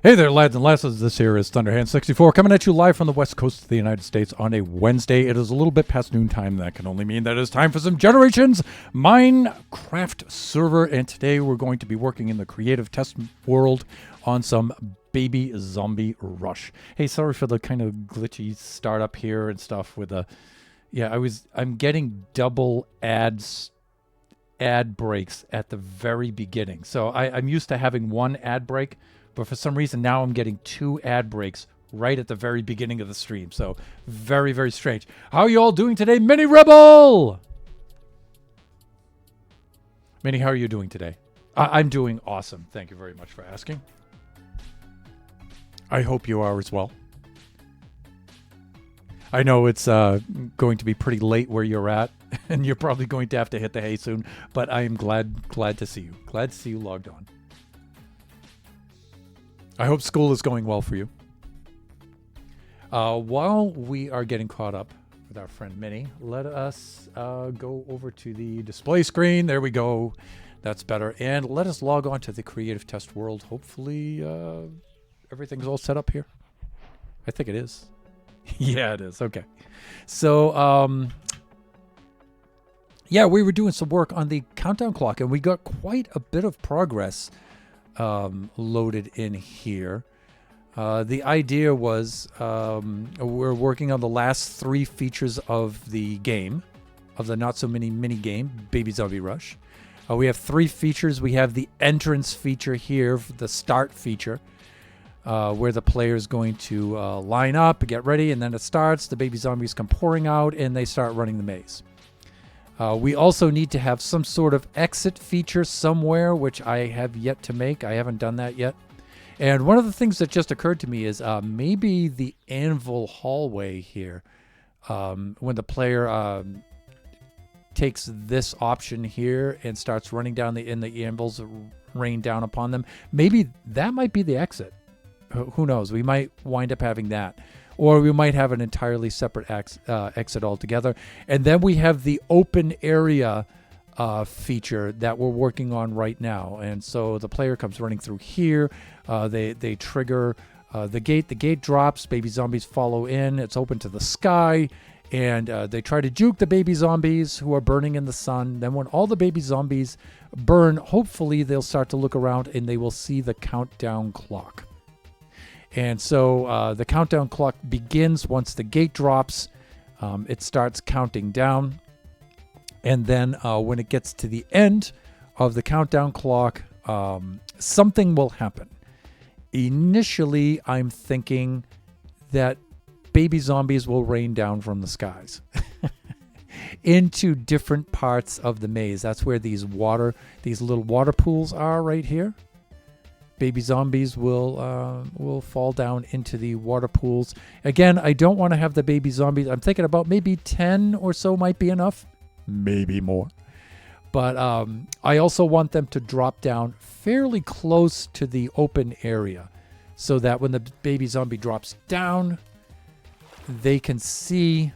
Hey there, lads and lasses. This here is Thunderhand64 coming at you live from the west coast of the United States on a Wednesday. It is a little bit past noontime. That can only mean that it is time for some Generations Minecraft server. And today we're going to be working in the creative test world on some Baby Zombie Rush. Hey, sorry for the kind of glitchy startup here and stuff with a... Yeah, I'm getting double ad breaks at the very beginning. So I'm used to having one ad break, but for some reason now I'm getting two ad breaks right at the very beginning of the stream. So very, very strange. How are you all doing today, Mini Rebel? Mini, how are you doing today? I'm doing awesome. Thank you very much for asking. I hope you are as well. I know it's going to be pretty late where you're at, and you're probably going to have to hit the hay soon, but I am glad to see you. Glad to see you logged on. I hope school is going well for you. While we are getting caught up with our friend Minnie, let us go over to the display screen. There we go. That's better. And let us log on to the creative test world. Hopefully everything's all set up here. I think it is. Yeah, it is. Okay. So, yeah, we were doing some work on the countdown clock, and we got quite a bit of progress loaded in here. The idea was we're working on the last three features of the game, of the not-so-mini mini game, Baby Zombie Rush. We have three features. We have the entrance feature here, the start feature, where the player is going to line up, get ready, and then it starts. The baby zombies come pouring out, and they start running the maze. We also need to have some sort of exit feature somewhere, which I have yet to make. I haven't done that yet. And one of the things that just occurred to me is maybe the anvil hallway here. When the player takes this option here and starts running down and the anvils rain down upon them, maybe that might be the exit. Who knows? We might wind up having that. Or we might have an entirely separate exit altogether. And then we have the open area feature that we're working on right now. And so the player comes running through here. They trigger the gate. The gate drops. Baby zombies follow in. It's open to the sky. And they try to juke the baby zombies who are burning in the sun. Then when all the baby zombies burn, hopefully they'll start to look around and they will see the countdown clock. And so the countdown clock begins once the gate drops. It starts counting down. And then when it gets to the end of the countdown clock, something will happen. Initially, I'm thinking that baby zombies will rain down from the skies into different parts of the maze. That's where these little water pools are right here. Baby zombies will fall down into the water pools. Again, I don't want to have the baby zombies. I'm thinking about maybe 10 or so might be enough. Maybe more. But I also want them to drop down fairly close to the open area so that when the baby zombie drops down, they can see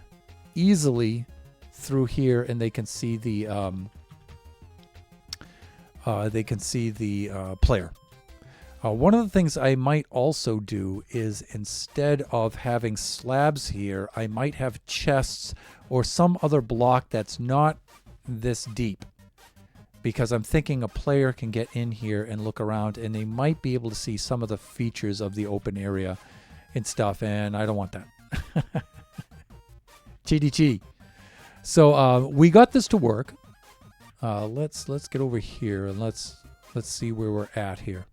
easily through here and they can see the player. One of the things I might also do is instead of having slabs here, I might have chests or some other block that's not this deep. Because I'm thinking a player can get in here and look around and they might be able to see some of the features of the open area and stuff, and I don't want that. GDG. So we got this to work. Let's get over here and let's see where we're at here.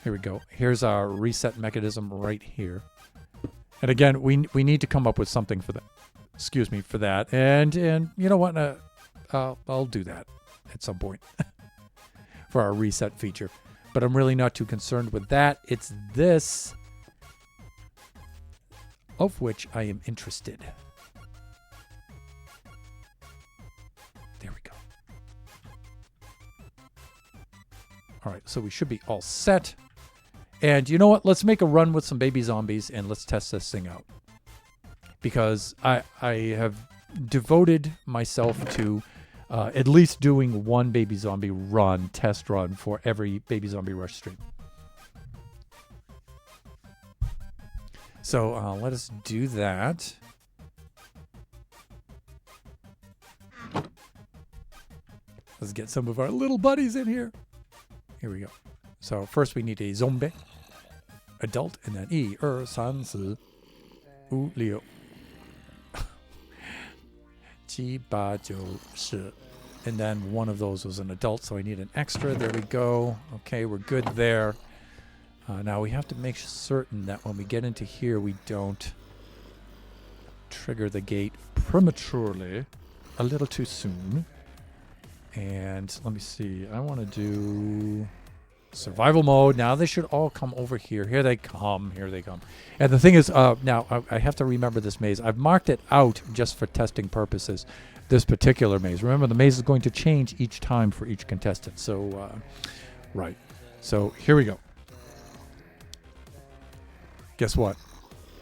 Here we go. Here's our reset mechanism right here. And again, we need to come up with something for that. Excuse me for that. And you know what? I'll do that at some point for our reset feature. But I'm really not too concerned with that. It's this of which I am interested. There we go. All right, so we should be all set. And you know what? Let's make a run with some baby zombies and let's test this thing out. Because I have devoted myself to at least doing one baby zombie run, test run for every baby zombie rush stream. So let us do that. Let's get some of our little buddies in here. Here we go. So first we need a zombie, adult, and then 1、2、3、4、5、6、7、8、9、10. And then one of those was an adult, so I need an extra. There we go. Okay, we're good there. Now we have to make certain that when we get into here, we don't trigger the gate prematurely, a little too soon. And let me see. I want to do survival mode. Now they should all come over here. Here they come. Here they come. And the thing is, now I have to remember this maze. I've marked it out just for testing purposes. This particular maze. Remember, the maze is going to change each time for each contestant. So, right. So here we go. Guess what?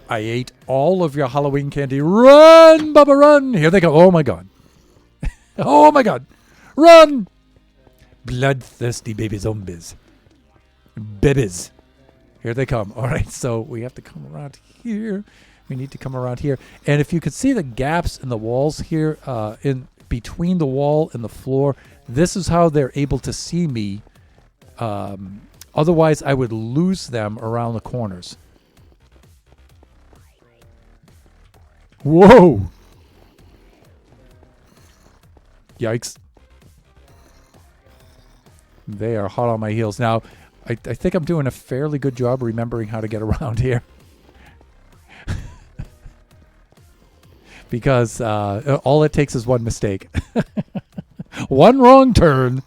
I ate all of your Halloween candy. Run, Bubba, run! Here they go. Oh my god. Oh my god. Run! Bloodthirsty baby zombies. Babies. Here they come. All right, so we have to come around here. We need to come around here. And if you could see the gaps in the walls here, in between the wall and the floor, this is how they're able to see me. Otherwise, I would lose them around the corners. Whoa! Yikes. They are hot on my heels. Now, I think I'm doing a fairly good job remembering how to get around here. Because all it takes is one mistake. One wrong turn.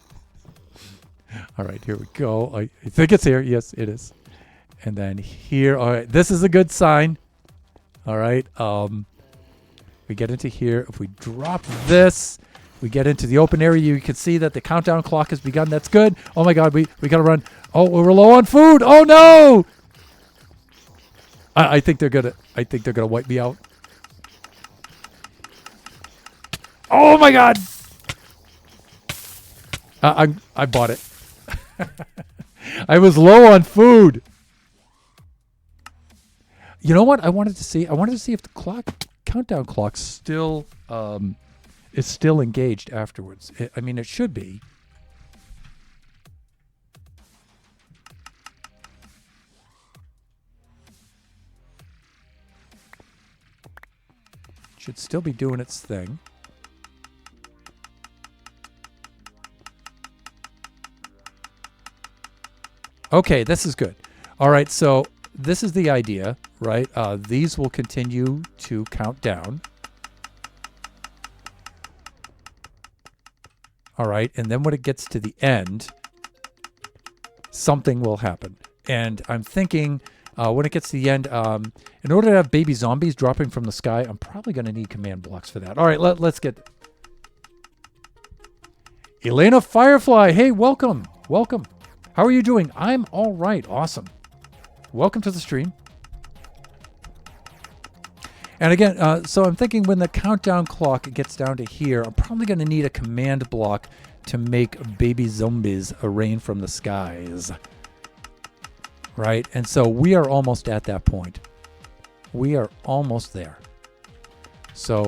All right, here we go. I think it's here. Yes, it is. And then here. All right, this is a good sign. All right. We get into here. If we drop this, we get into the open area. You can see that the countdown clock has begun. That's good. Oh my god, we gotta run. Oh, we're low on food. Oh no! I think they're gonna wipe me out. Oh my god! I bought it. I was low on food. You know what? I wanted to see if the countdown clock still is still engaged afterwards. I mean, it should be. Should still be doing its thing. Okay, this is good. All right, so this is the idea, right? These will continue to count down. All right, and then when it gets to the end, something will happen. And I'm thinking when it gets to the end, in order to have baby zombies dropping from the sky, I'm probably going to need command blocks for that. All right, let's get... Elena Firefly, hey, welcome. Welcome. How are you doing? I'm all right. Awesome. Welcome to the stream. And again, so I'm thinking when the countdown clock gets down to here, I'm probably going to need a command block to make baby zombies rain from the skies. Right? And so we are almost at that point. We are almost there. So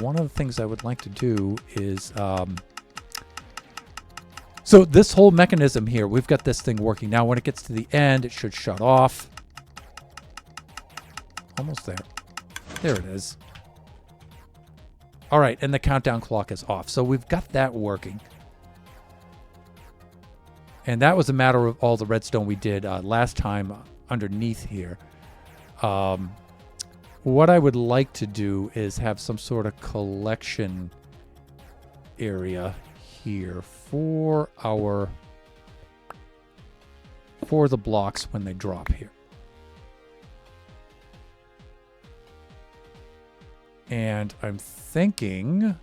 one of the things I would like to do is... so this whole mechanism here, we've got this thing working. Now when it gets to the end, it should shut off. Almost there. There it is. All right, and the countdown clock is off. So we've got that working. And that was a matter of all the redstone we did last time underneath here. What I would like to do is have some sort of collection area here for the blocks when they drop here. And I'm thinking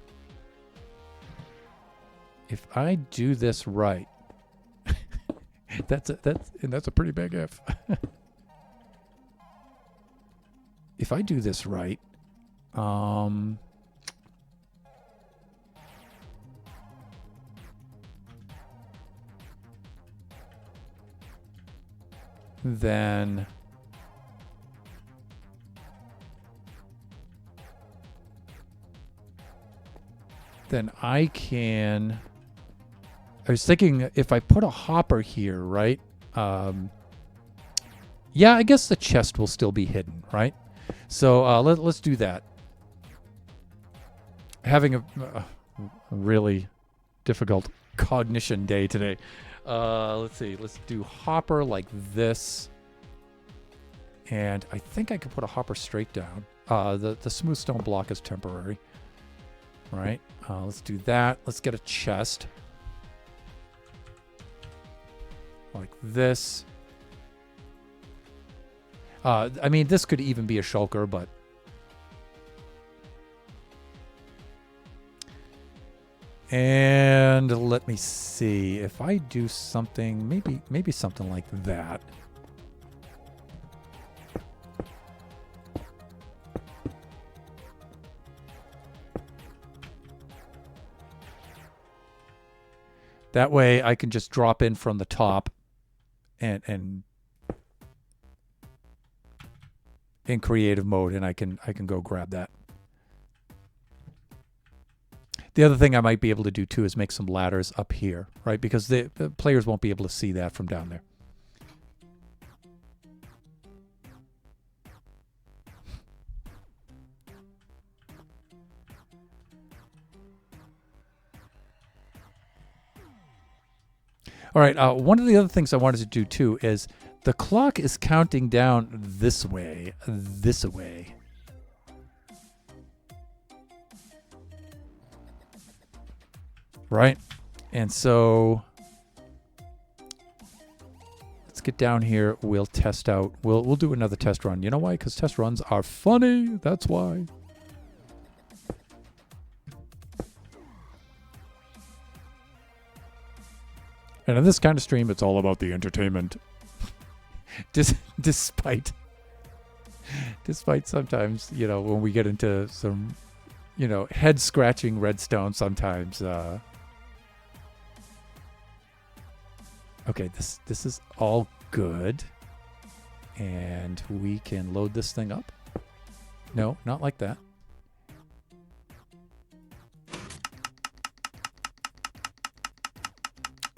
if I do this right, that's a pretty big if. If I do this right, then I can... I was thinking if I put a hopper here, right? Yeah, I guess the chest will still be hidden, right? So let's do that. Having a really difficult cognition day today. Let's see. Let's do hopper like this. And I think I could put a hopper straight down. The smooth stone block is temporary. Right? Let's do that. Let's get a chest. Like this. I mean, this could even be a shulker, but... And let me see. If I do something, maybe something like that. That way I can just drop in from the top and in creative mode, and I can go grab that. The other thing I might be able to do too is make some ladders up here, right? Because the players won't be able to see that from down there. All right, one of the other things I wanted to do too is the clock is counting down this way. Right? And so let's get down here. We'll test out. We'll do another test run. You know why? Because test runs are funny. That's why. And in this kind of stream, it's all about the entertainment. Despite sometimes, you know, when we get into some, you know, head-scratching redstone sometimes. Okay, this is all good. And we can load this thing up. No, not like that.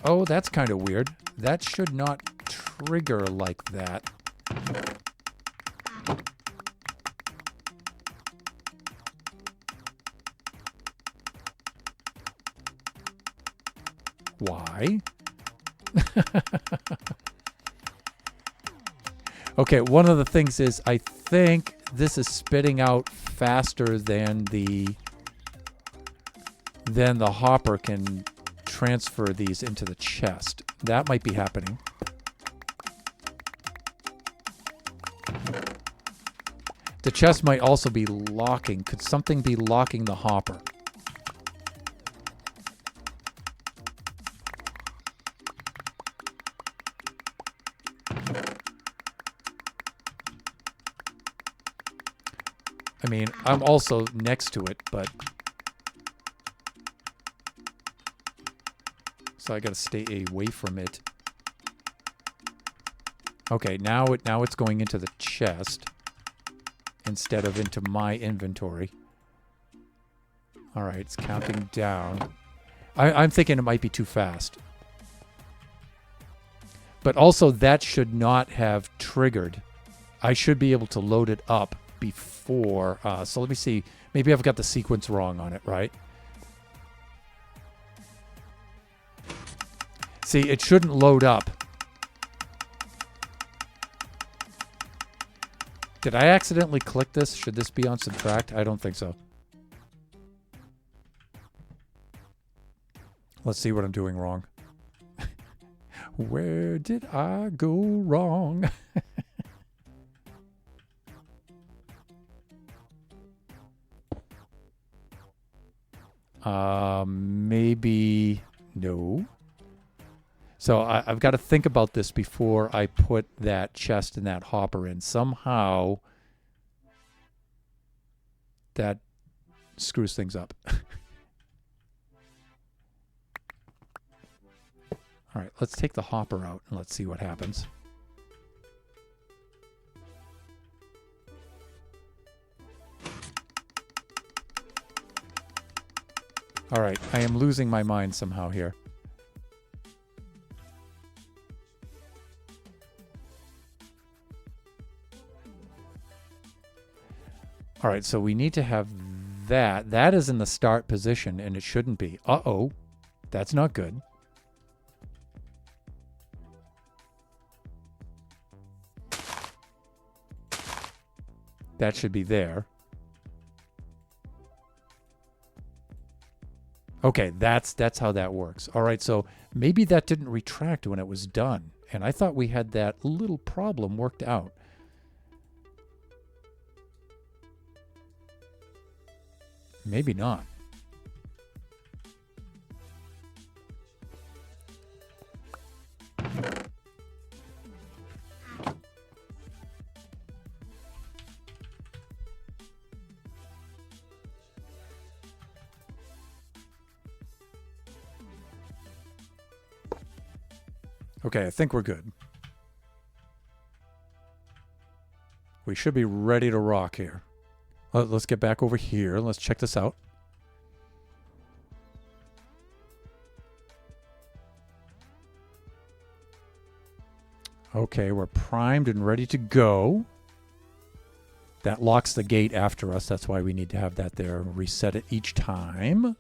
Oh, that's kind of weird. That should not trigger like that. Why? Okay, one of the things is I think this is spitting out faster than the hopper can transfer these into the chest. That might be happening. The chest might also be locking. Could something be locking the hopper? I mean, I'm also next to it, but... So I gotta stay away from it. Okay, now it's going into the chest instead of into my inventory. All right, it's counting down. I'm thinking it might be too fast. But also that should not have triggered. I should be able to load it up before. So let me see. Maybe I've got the sequence wrong on it, right? See, it shouldn't load up. Did I accidentally click this? Should this be on subtract? I don't think so. Let's see what I'm doing wrong. Where did I go wrong? Maybe no. So I've got to think about this before I put that chest and that hopper in. Somehow that screws things up. All right, let's take the hopper out and let's see what happens. All right, I am losing my mind somehow here. All right, so we need to have that. That is in the start position, and it shouldn't be. Uh-oh. That's not good. That should be there. Okay, that's how that works. All right, so maybe that didn't retract when it was done. And I thought we had that little problem worked out. Maybe not. Okay, I think we're good. We should be ready to rock here. Let's get back over here. Let's check this out. Okay, we're primed and ready to go. That locks the gate after us. That's why we need to have that there. Reset it each time.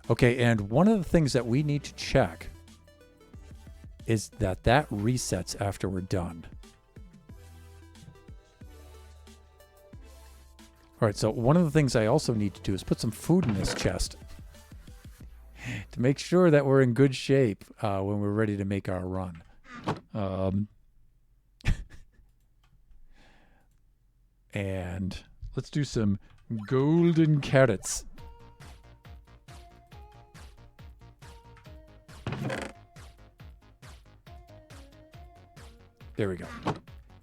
Okay, and one of the things that we need to check is that resets after we're done. All right, so one of the things I also need to do is put some food in this chest to make sure that we're in good shape when we're ready to make our run. And let's do some golden carrots. There we go.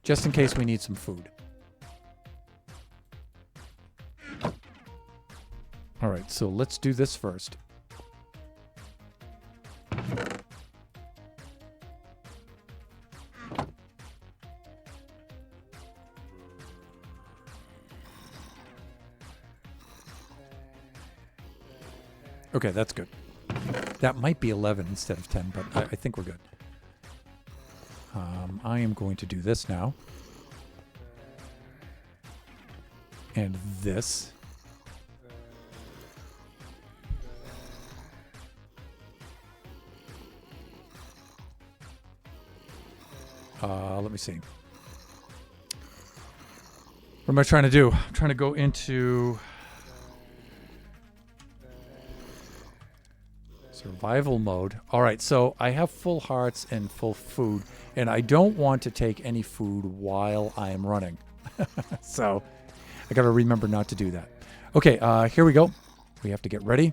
Just in case we need some food. All right, so let's do this first. Okay, that's good. That might be 11 instead of 10, but I think we're good. I am going to do this now. And this. Let me see. What am I trying to do? I'm trying to go into survival mode. All right, so I have full hearts and full food, and I don't want to take any food while I am running. So I got to remember not to do that. Okay, here we go. We have to get ready.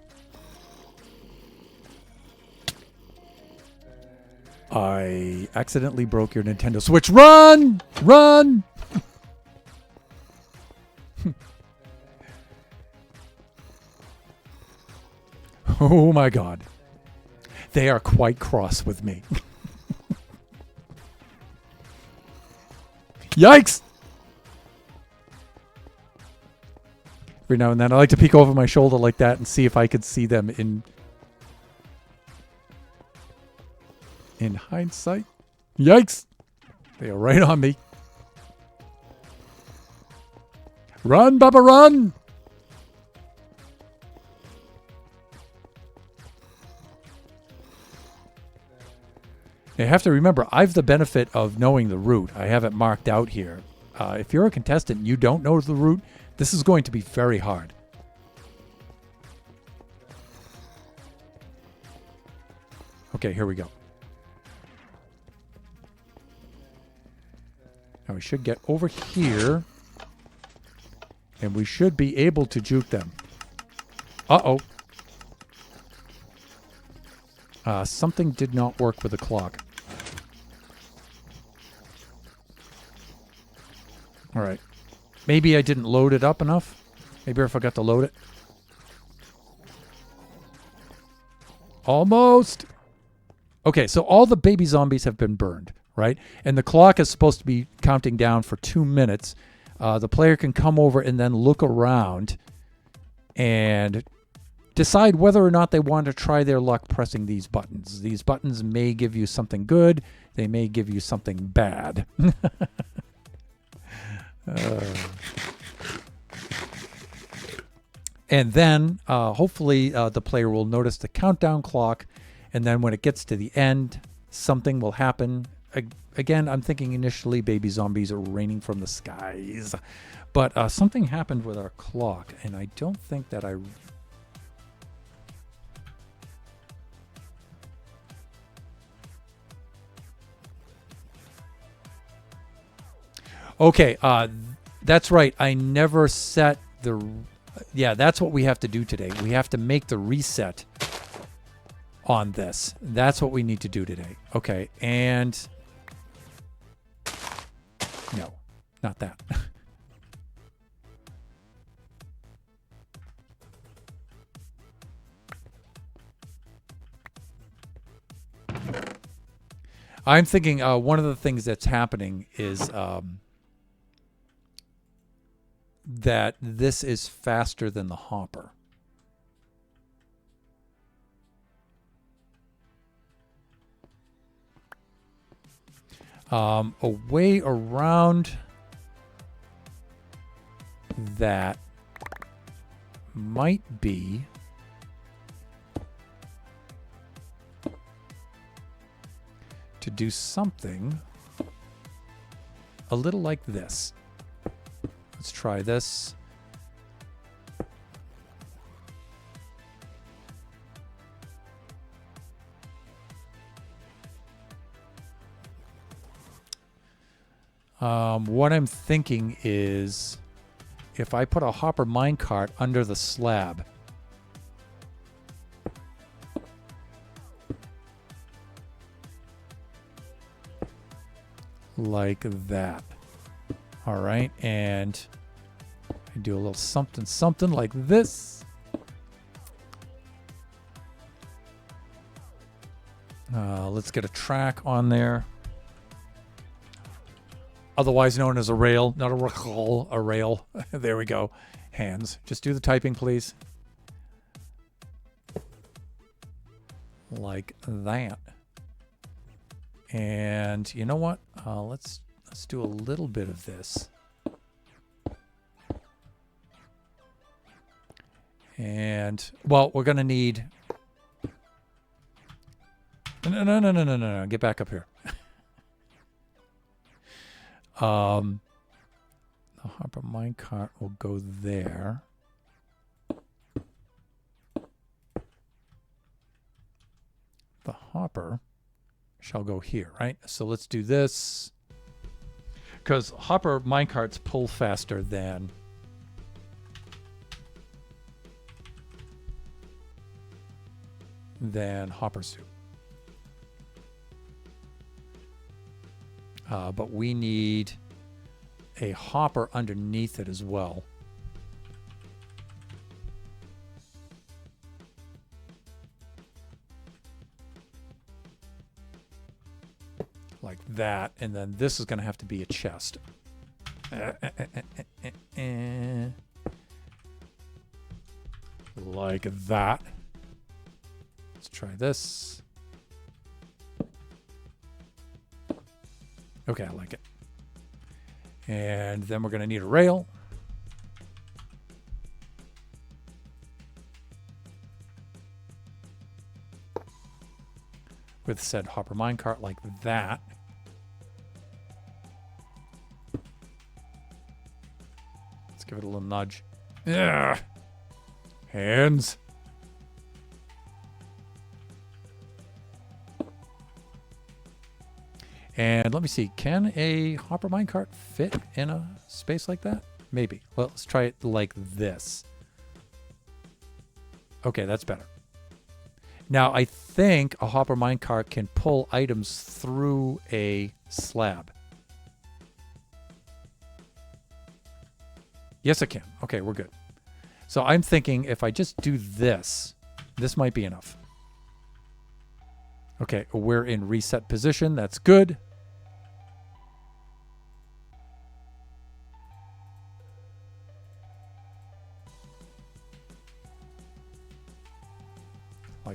I accidentally broke your Nintendo Switch. Run! Run! Oh my God. They are quite cross with me. Yikes! Every now and then I like to peek over my shoulder like that and see if I could see them in hindsight. Yikes! They are right on me. Run, Bubba, run! You have to remember, I've the benefit of knowing the route. I have it marked out here. If you're a contestant and you don't know the route, this is going to be very hard. Okay, here we go. Now we should get over here, and we should be able to juke them. Uh-oh. Something did not work with the clock. All right. Maybe I didn't load it up enough. Maybe I forgot to load it. Almost. Okay, so all the baby zombies have been burned, right? And the clock is supposed to be counting down for 2 minutes. The player can come over and then look around and decide whether or not they want to try their luck pressing these buttons. These buttons may give you something good. They may give you something bad. And then hopefully the player will notice the countdown clock, and then when it gets to the end, something will happen. Again, I'm thinking initially baby zombies are raining from the skies, but something happened with our clock, and I don't think that I... Okay, that's right. I never set the... Yeah, that's what we have to do today. We have to make the reset on this. That's what we need to do today. Okay, and... No, not that. I'm thinking one of the things that's happening is that this is faster than the hopper. A way around that might be to do something a little like this. Let's try this. What I'm thinking is if I put a hopper minecart under the slab, like that. All right, and I do a little something, something like this. Let's get a track on there. Otherwise known as a rail, not a rail, a rail. There we go. Hands. Just do the typing, please. Like that. And you know what? Let's do a little bit of this. And, well, we're going to need... No. Get back up here. The hopper minecart will go there. The hopper shall go here, right? So let's do this. Because hopper minecarts pull faster than hoppers do. But we need a hopper underneath it as well. Like that. And then this is going to have to be a chest. Like that. Let's try this. Okay, I like it. And then we're going to need a rail. With said hopper minecart like that. Let's give it a little nudge. Yeah. Hands. And let me see, can a hopper minecart fit in a space like that? Maybe. Well, let's try it like this. Okay, that's better. Now, I think a hopper minecart can pull items through a slab. Yes, it can. Okay, we're good. So I'm thinking if I just do this, this might be enough. Okay, we're in reset position. That's good.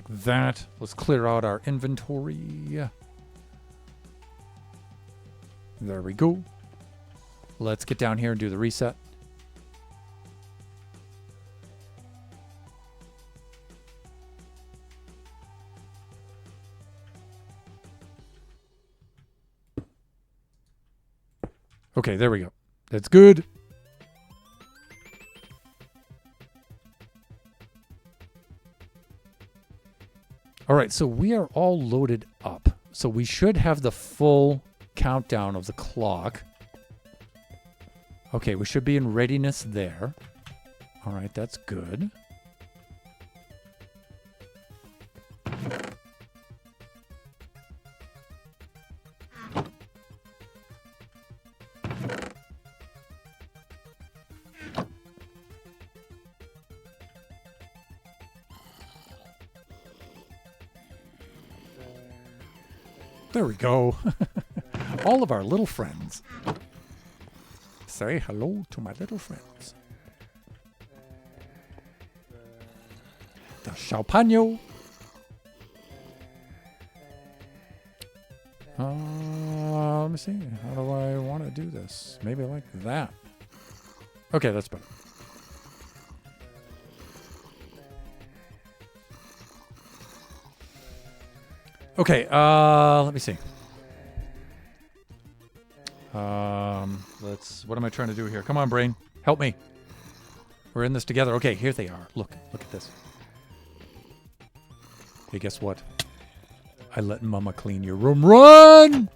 like that. Let's clear out our inventory. There we go. Let's get down here and do the reset. Okay, there we go. That's good. All right, so we are all loaded up. So we should have the full countdown of the clock. Okay, we should be in readiness there. All right, that's good. There we go. All of our little friends. Say hello to my little friends. The Jalapeno. Let me see. How do I want to do this? Maybe like that. Okay, that's better. Okay, let me see. What am I trying to do here? Come on, brain. Help me. We're in this together. Okay, here they are. Look at this. Hey, guess what? I let Mama clean your room. Run!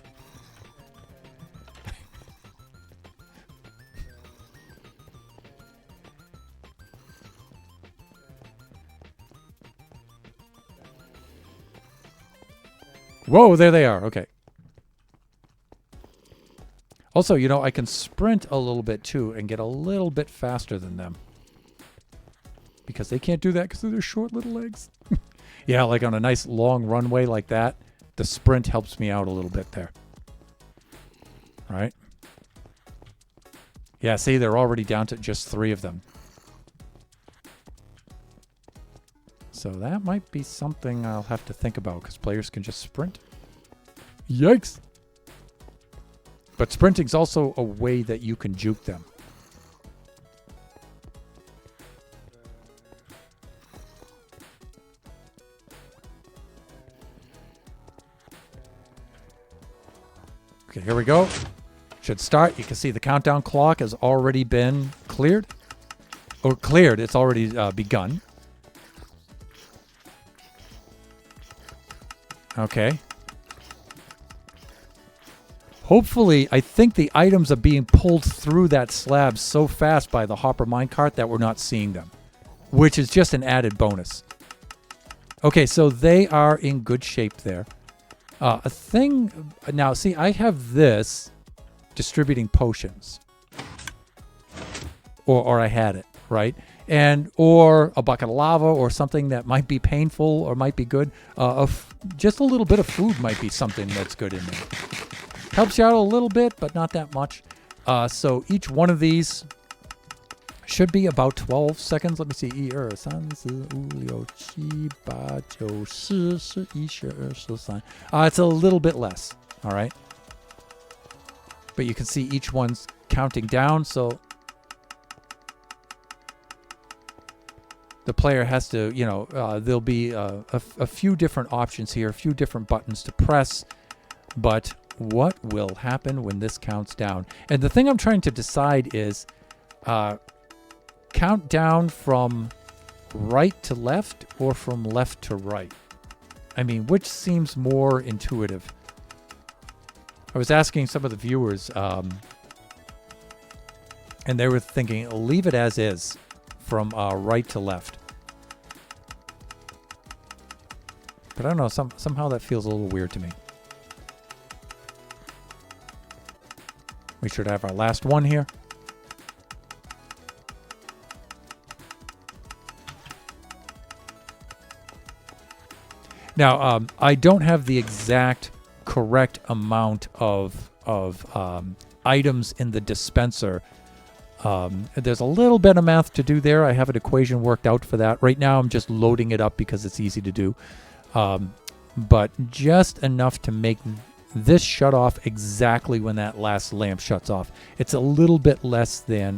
Whoa, there they are. Okay. Also, you know, I can sprint a little bit too and get a little bit faster than them. Because they can't do that because of their short little legs. Yeah, like on a nice long runway like that, the sprint helps me out a little bit there. All right. Yeah, see, they're already down to just 3 of them. So that might be something I'll have to think about because players can just sprint. Yikes. But sprinting's also a way that you can juke them. Okay, here we go. Should start. You can see the countdown clock has already been cleared. Or cleared. It's already begun. Okay. Hopefully, I think the items are being pulled through that slab so fast by the hopper minecart that we're not seeing them, which is just an added bonus. Okay, so they are in good shape there. A thing... Now, see, I have this distributing potions. Or I had it, right? Or a bucket of lava or something that might be painful or might be good. Just a little bit of food might be something that's good in there. Helps you out a little bit, but not that much. So each one of these should be about 12 seconds. Let me see. 1, 2, 3, 4, 5, 6, 7, 8, 9, 10, 11, 12, 13. It's a little bit less. All right. But you can see each one's counting down. So the player has to, you know, there'll be a few different options here, a few different buttons to press. But what will happen when this counts down? And the thing I'm trying to decide is count down from right to left or from left to right. I mean, which seems more intuitive? I was asking some of the viewers, and they were thinking, leave it as is from right to left. But I don't know, somehow that feels a little weird to me. We should have our last one here. Now, I don't have the exact correct amount of items in the dispenser There's a little bit of math to do there. I have an equation worked out for that. Right now I'm just loading it up because it's easy to do. But just enough to make this shut off exactly when that last lamp shuts off. It's a little bit less than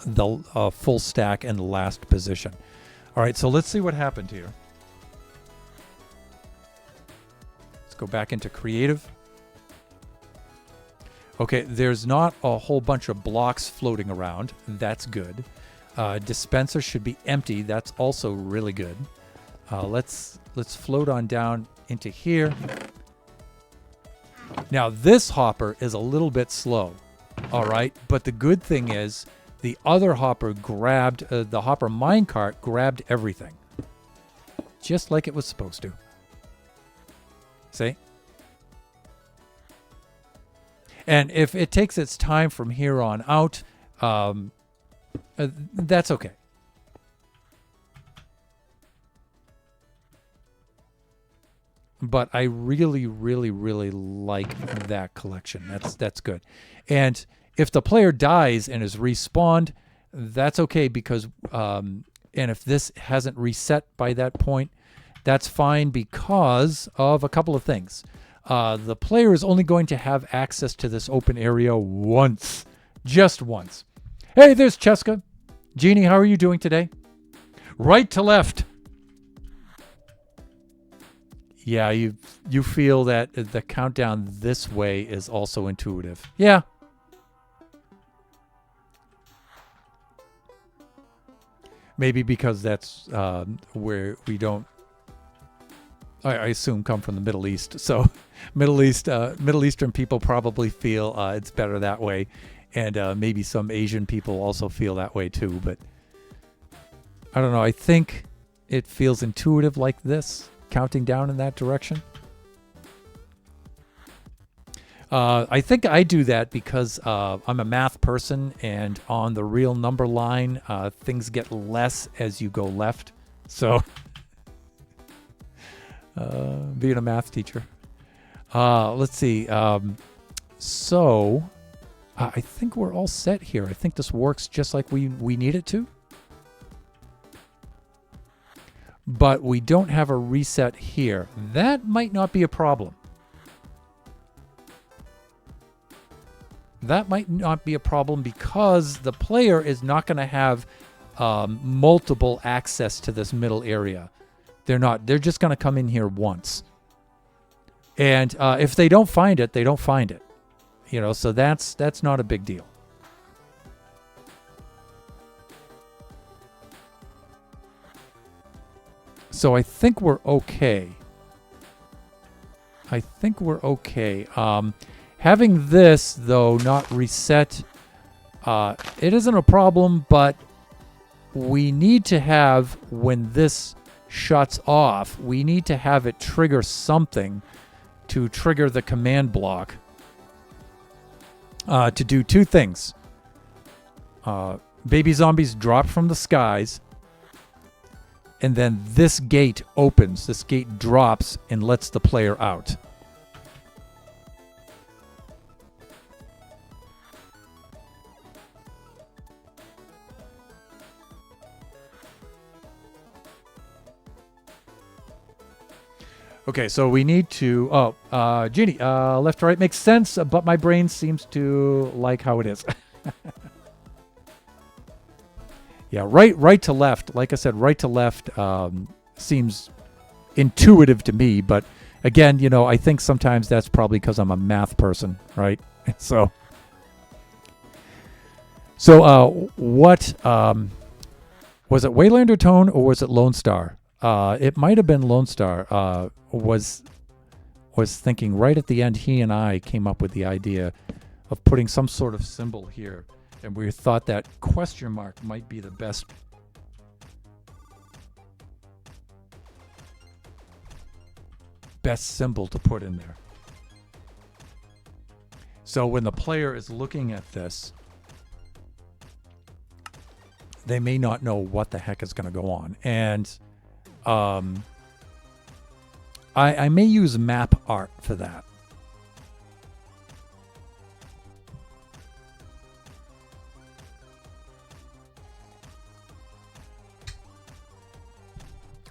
the full stack and the last position. All right, so let's see what happened here. Let's go back into creative. Okay, there's not a whole bunch of blocks floating around. That's good. Dispenser should be empty. That's also really good. Let's float on down into here. Now this hopper is a little bit slow, all right? But the good thing is the other hopper grabbed, the hopper minecart grabbed everything. Just like it was supposed to. See? And if it takes its time from here on out, that's okay. But I really, really, really like that collection. That's good. And if the player dies and is respawned, that's okay because, and if this hasn't reset by that point, that's fine because of a couple of things. The player is only going to have access to this open area once. Just once. Hey, there's Cheska. Jeannie, how are you doing today? Right to left. Yeah, you feel that the countdown this way is also intuitive. Yeah. Maybe because that's where we don't, I assume, come from the Middle East. So Middle Eastern people probably feel it's better that way. And maybe some Asian people also feel that way too. But I don't know. I think it feels intuitive like this, counting down in that direction. I think I do that because I'm a math person, and on the real number line, things get less as you go left. So, being a math teacher. Let's see. So, I think we're all set here. I think this works just like we need it to. But we don't have a reset here. That might not be a problem. That might not be a problem because the player is not going to have multiple access to this middle area. They're not. They're just going to come in here once. And if they don't find it, they don't find it. You know, so that's not a big deal. So I think we're okay. Having this, though, not reset, it isn't a problem, but we need to have, when this shuts off, we need to have it trigger something to trigger the command block to do two things. Baby zombies drop from the skies, and then this gate opens. This gate drops and lets the player out. Okay, so we need to... Jeannie, left to right makes sense, but my brain seems to like how it is. Yeah, right to left. Like I said, right to left seems intuitive to me. But again, you know, I think sometimes that's probably because I'm a math person, right? So what... was it Waylander Tone or was it Lone Star? It might have been Lone Star. Was thinking right at the end, he and I came up with the idea of putting some sort of symbol here, and we thought that question mark might be the best symbol to put in there. So when the player is looking at this, they may not know what the heck is going to go on. And I may use map art for that.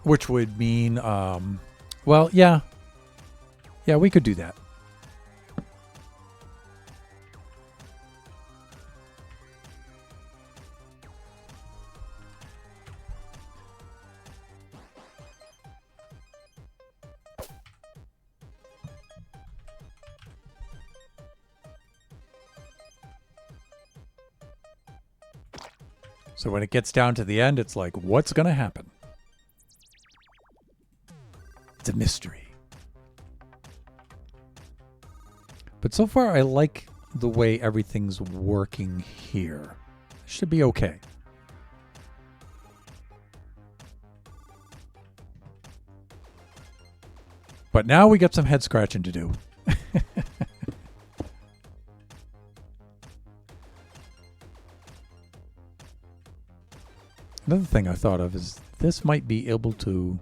which would mean, well, yeah, we could do that. So when it gets down to the end, it's like, what's going to happen? It's a mystery. But so far, I like the way everything's working here. Should be okay. But now we got some head scratching to do. Another thing I thought of is this might be able to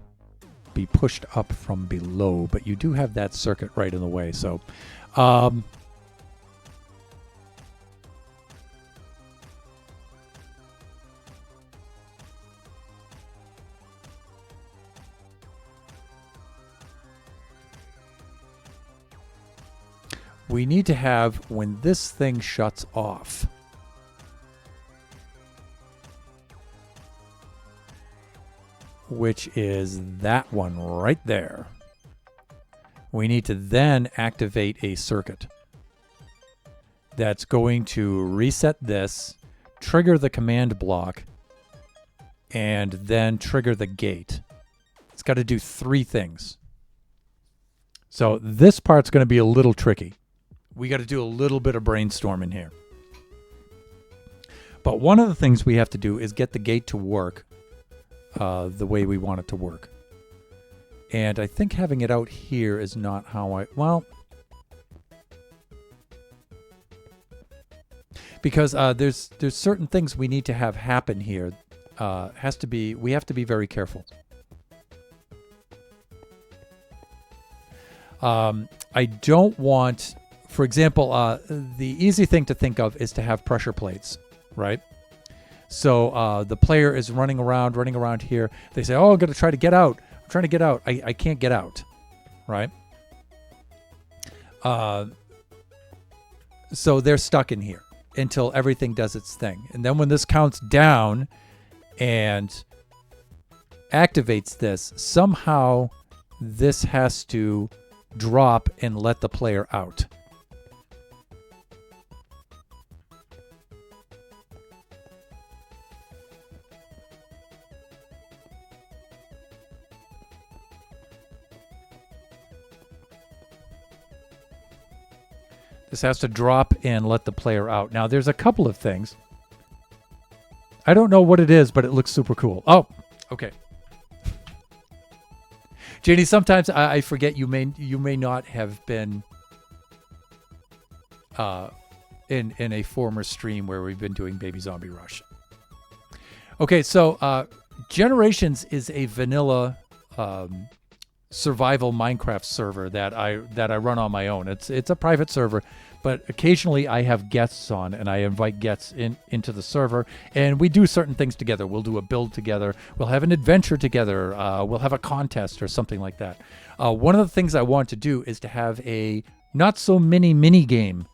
be pushed up from below, but you do have that circuit right in the way. So, we need to have, when this thing shuts off, which is that one right there, we need to then activate a circuit that's going to reset this, trigger the command block, and then trigger the gate. It's got to do 3 things. So this part's going to be a little tricky. We got to do a little bit of brainstorming here. But one of the things we have to do is get the gate to work the way we want it to work. And I think having it out here is not how well, because there's certain things we need to have happen here. We have to be very careful. I don't want, for example, the easy thing to think of is to have pressure plates, right? So the player is running around here. They say, oh, I'm going to try to get out. I'm trying to get out. I can't get out, right? So they're stuck in here until everything does its thing. And then when this counts down and activates this, somehow this has to drop and let the player out. This has to drop and let the player out. Now, there's a couple of things. I don't know what it is, but it looks super cool. Oh, okay. Janie, sometimes I forget you may not have been in a former stream where we've been doing Baby Zombie Rush. Okay, so Generations is a vanilla survival Minecraft server that I run on my own. It's a private server, but occasionally I have guests on and I invite guests into the server and we do certain things together. We'll do a build together. We'll have an adventure together. We'll have a contest or something like that. One of the things I want to do is to have a not so mini game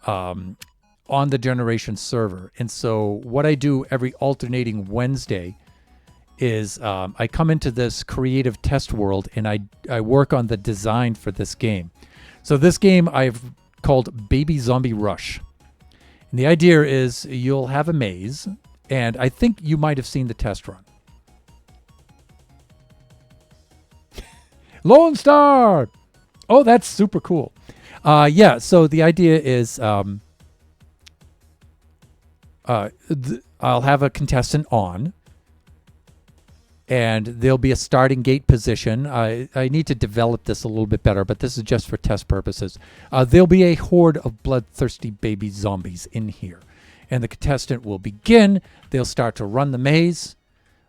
on the Generations server. And so what I do every alternating Wednesday is I come into this creative test world and I work on the design for this game. So this game I've called Baby Zombie Rush. And the idea is you'll have a maze, and I think you might have seen the test run. Lone Star! Oh, that's super cool. Yeah, so the idea is I'll have a contestant on, and there'll be a starting gate position. I need to develop this a little bit better, but this is just for test purposes. There'll be a horde of bloodthirsty baby zombies in here. And the contestant will begin. They'll start to run the maze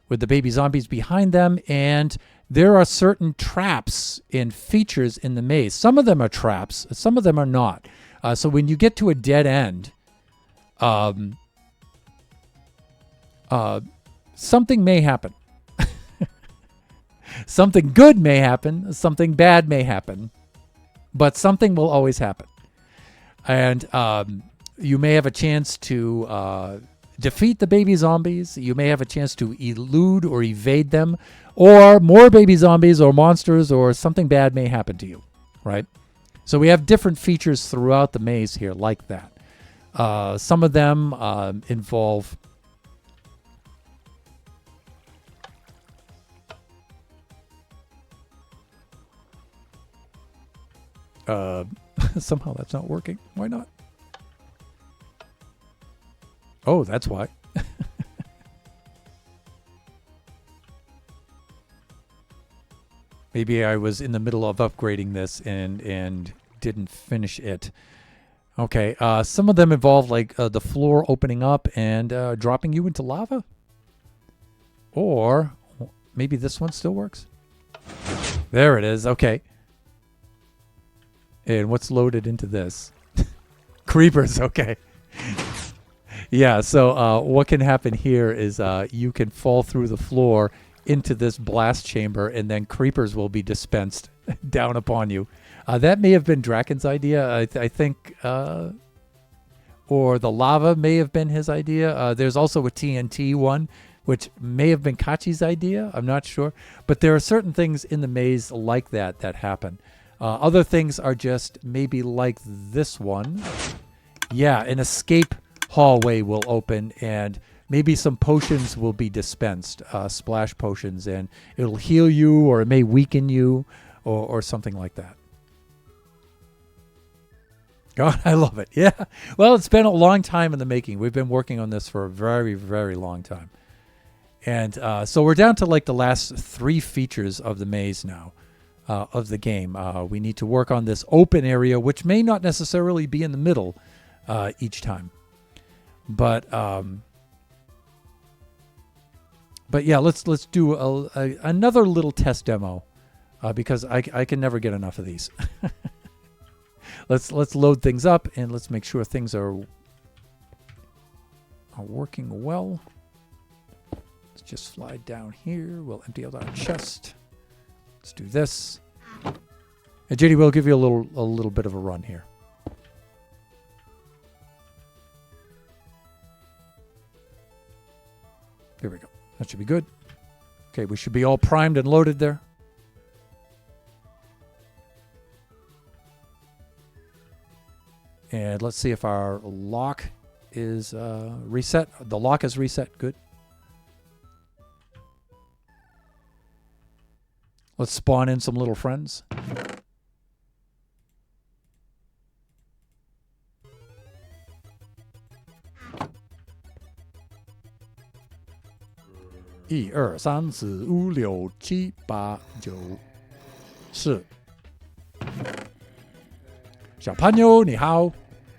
with the baby zombies behind them. And there are certain traps and features in the maze. Some of them are traps. Some of them are not. So when you get to a dead end, something may happen. Something good may happen, something bad may happen, but something will always happen. And you may have a chance to defeat the baby zombies. You may have a chance to elude or evade them, or more baby zombies or monsters or something bad may happen to you, right? So we have different features throughout the maze here like that. Some of them involve somehow that's not working. Why not? Oh, that's why. Maybe I was in the middle of upgrading this and didn't finish it. Okay, some of them involve like the floor opening up and dropping you into lava. Or maybe this one still works. There it is. Okay. And what's loaded into this? Creepers. Okay. Yeah, so what can happen here is you can fall through the floor into this blast chamber, and then creepers will be dispensed down upon you. That may have been Draken's idea, I think, or the lava may have been his idea. There's also a TNT one, which may have been Kachi's idea. I'm not sure. But there are certain things in the maze like that that happen. Other things are just maybe like this one. Yeah, an escape hallway will open, and maybe some potions will be dispensed, splash potions, and it'll heal you, or it may weaken you, or something like that. God, I love it. Yeah. Well, it's been a long time in the making. We've been working on this for a very, very long time. And so we're down to like the last 3 features of the maze now, of the game. We need to work on this open area, which may not necessarily be in the middle each time. But yeah, let's do another little test demo because I can never get enough of these. Let's load things up and let's make sure things are working well. Let's just slide down here. We'll empty out our chest. Let's do this. And JD, we'll give you a little bit of a run here. There we go. That should be good. Okay, we should be all primed and loaded there. And let's see if our lock is reset. The lock is reset. Good. Let's spawn in some little friends. One, two, 3, 4, 5, 6, 7, 8, 9, 10. 小朋友你好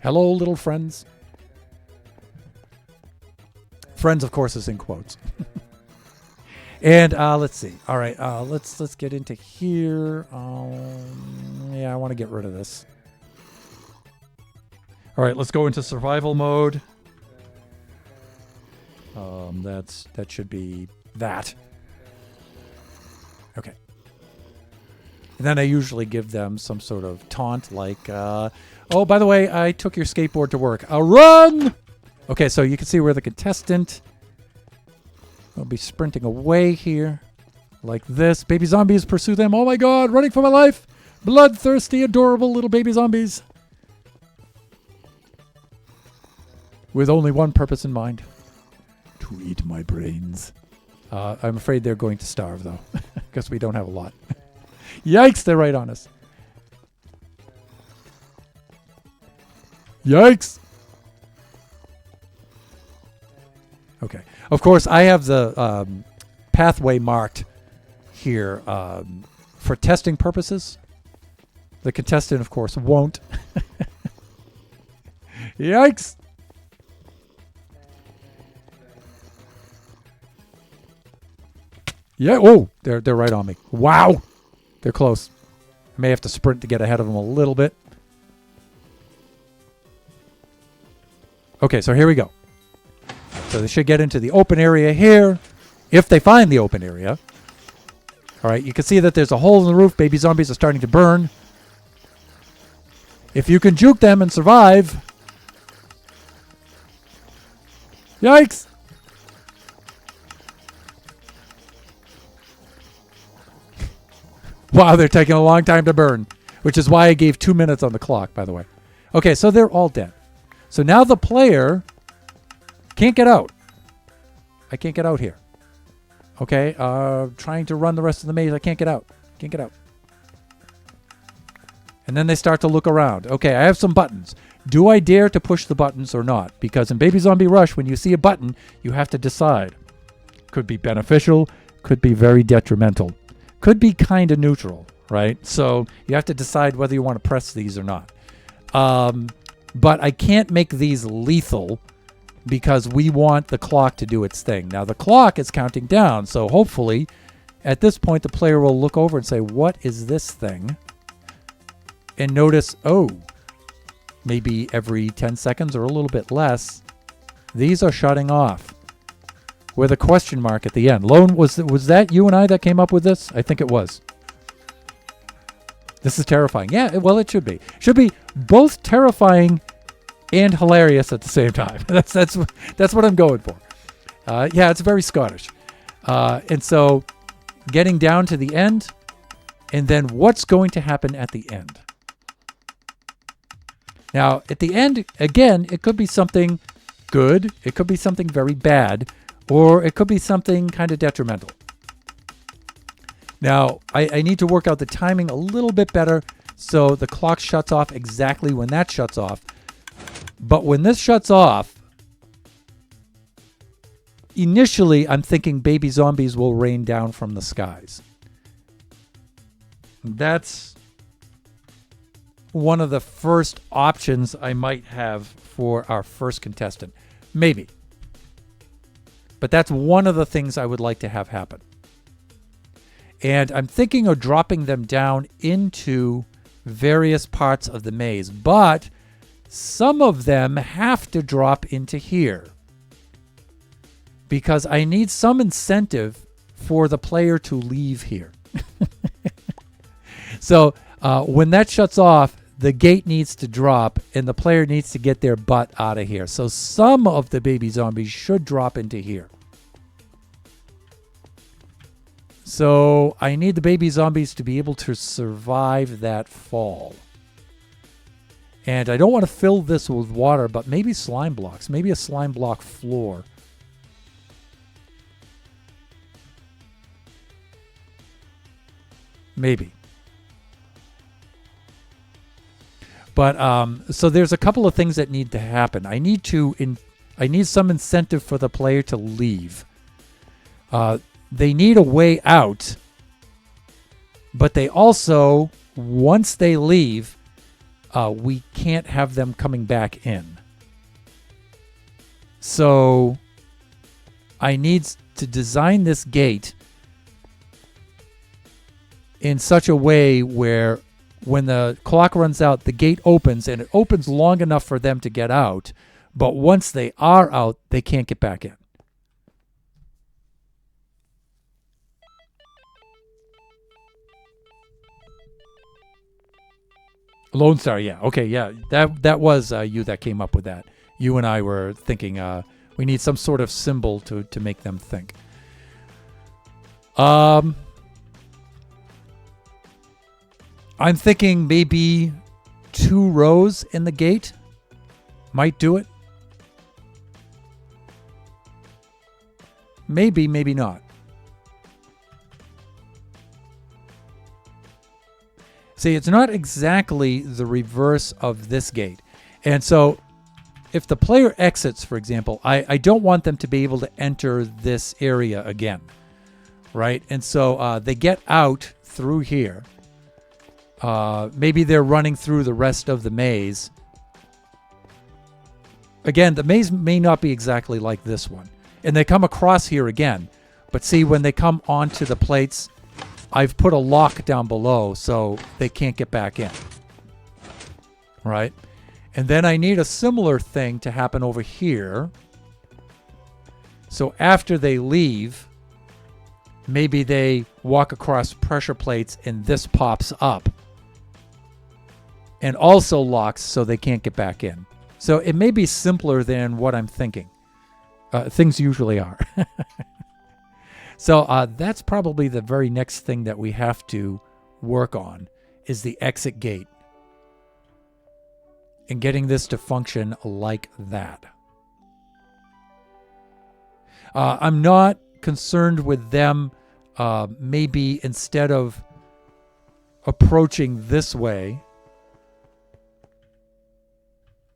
Hello, little friends. Friends, of course, is in quotes. And let's see. All right, let's get into here. Yeah, I want to get rid of this. All right, let's go into survival mode. That should be that. Okay. And then I usually give them some sort of taunt like, oh, by the way, I took your skateboard to work. Run! Okay, so you can see where the contestant will be sprinting away here like this. Baby zombies pursue them. Oh my god, running for my life. Bloodthirsty, adorable little baby zombies. With only one purpose in mind. To eat my brains. I'm afraid they're going to starve, though, because we don't have a lot. Yikes, they're right on us. Yikes. Okay. Of course, I have the pathway marked here for testing purposes. The contestant, of course, won't. Yikes. Yeah. Oh, they're right on me. Wow. They're close. I may have to sprint to get ahead of them a little bit. Okay, so here we go. So they should get into the open area here. If they find the open area. All right, you can see that there's a hole in the roof. Baby zombies are starting to burn. If you can juke them and survive. Yikes! Wow, they're taking a long time to burn, which is why I gave 2 minutes on the clock, by the way. Okay, so they're all dead. So now the player can't get out. I can't get out here. Okay, trying to run the rest of the maze. I can't get out. Can't get out. And then they start to look around. Okay, I have some buttons. Do I dare to push the buttons or not? Because in Baby Zombie Rush, when you see a button, you have to decide. Could be beneficial, could be very detrimental. Could be kind of neutral, right? So you have to decide whether you want to press these or not. But I can't make these lethal because we want the clock to do its thing. Now the clock is counting down, so hopefully at this point the player will look over and say, what is this thing? And notice, oh, maybe every 10 seconds or a little bit less, these are shutting off with a question mark at the end. Lone, was that you and I that came up with this? I think it was. This is terrifying. Yeah, well, it should be. Should be both terrifying and hilarious at the same time. That's what I'm going for. Yeah, it's very Scottish. And so getting down to the end, and then what's going to happen at the end? Now, at the end, again, it could be something good. It could be something very bad. Or it could be something kind of detrimental. Now, I need to work out the timing a little bit better so the clock shuts off exactly when that shuts off. But when this shuts off, initially I'm thinking baby zombies will rain down from the skies. That's one of the first options I might have for our first contestant. Maybe. But that's one of the things I would like to have happen. And I'm thinking of dropping them down into various parts of the maze. But some of them have to drop into here. Because I need some incentive for the player to leave here. So when that shuts off, the gate needs to drop and the player needs to get their butt out of here. So some of the baby zombies should drop into here. So I need the baby zombies to be able to survive that fall. And I don't want to fill this with water, but maybe slime blocks. Maybe a slime block floor. Maybe. But so there's a couple of things that need to happen. I need some incentive for the player to leave. They need a way out, but they also, once they leave, we can't have them coming back in. So I need to design this gate in such a way where when the clock runs out, the gate opens, and it opens long enough for them to get out, but once they are out, they can't get back in. Lone Star, yeah. Okay, yeah. That was you that came up with that. You and I were thinking we need some sort of symbol to make them think. I'm thinking maybe 2 rows in the gate might do it. Maybe, maybe not. See, it's not exactly the reverse of this gate. And so if the player exits, for example, I don't want them to be able to enter this area again, right? And so they get out through here. Maybe they're running through the rest of the maze. Again, the maze may not be exactly like this one. And they come across here again. But see, when they come onto the plates, I've put a lock down below so they can't get back in. Right? And then I need a similar thing to happen over here. So after they leave, maybe they walk across pressure plates and this pops up and also locks so they can't get back in. So it may be simpler than what I'm thinking. Things usually are. So that's probably the very next thing that we have to work on is the exit gate and getting this to function like that. I'm not concerned with them maybe instead of approaching this way,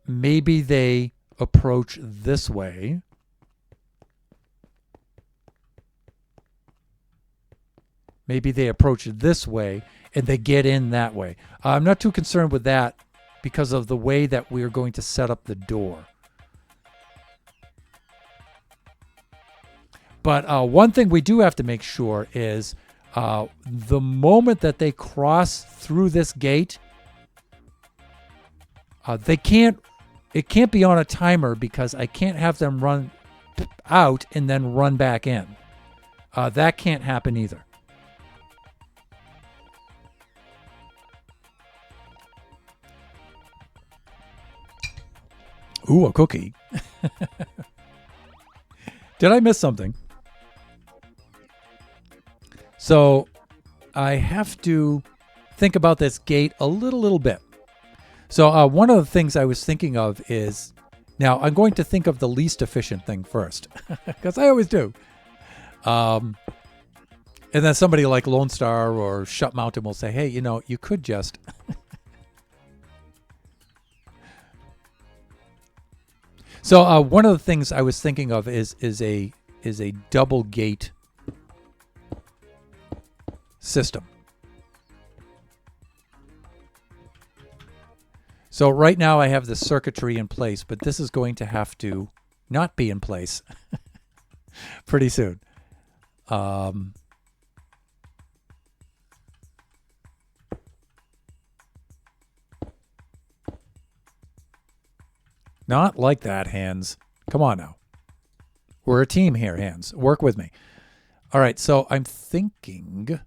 maybe they approach this way. Maybe they approach this way and they get in that way. I'm not too concerned with that because of the way that we're going to set up the door. But one thing we do have to make sure is the moment that they cross through this gate, it can't be on a timer because I can't have them run out and then run back in. That can't happen either. Ooh, a cookie. Did I miss something? So I have to think about this gate a little bit. So one of the things I was thinking of is, now I'm going to think of the least efficient thing first, because I always do. And then somebody like Lone Star or Shut Mountain will say, hey, you could just... So one of the things I was thinking of is a double gate system. So right now I have the circuitry in place, but this is going to have to not be in place pretty soon. Not like that, Hands. Come on now. We're a team here, Hands. Work with me. All right, so I'm thinking...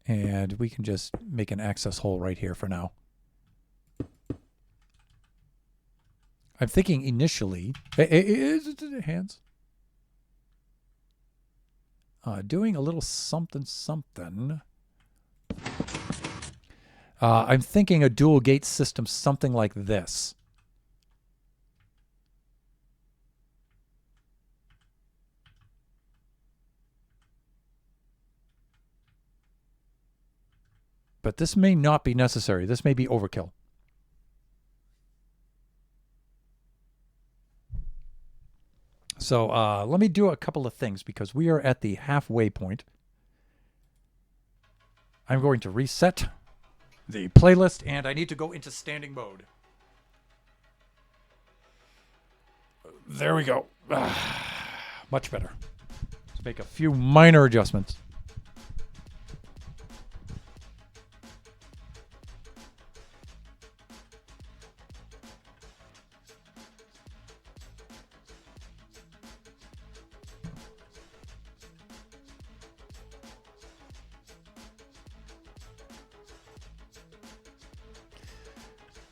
And we can just make an access hole right here for now. I'm thinking initially... Hands? Doing a little something. I'm thinking a dual gate system, something like this. But this may not be necessary. This may be overkill. So let me do a couple of things because we are at the halfway point. I'm going to reset the playlist and I need to go into standing mode. There we go. Much better. Let's make a few minor adjustments.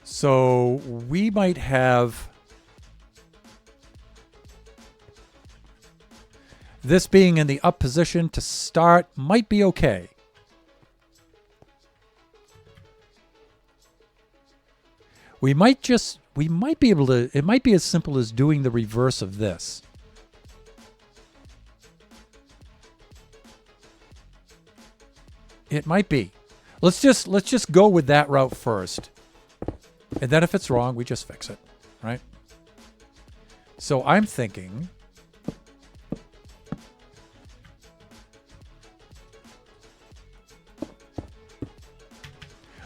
So we might have this being in the up position to start might be okay. We might be able to, it might be as simple as doing the reverse of this. It might be. Let's just go with that route first. And then if it's wrong, we just fix it, right? So I'm thinking...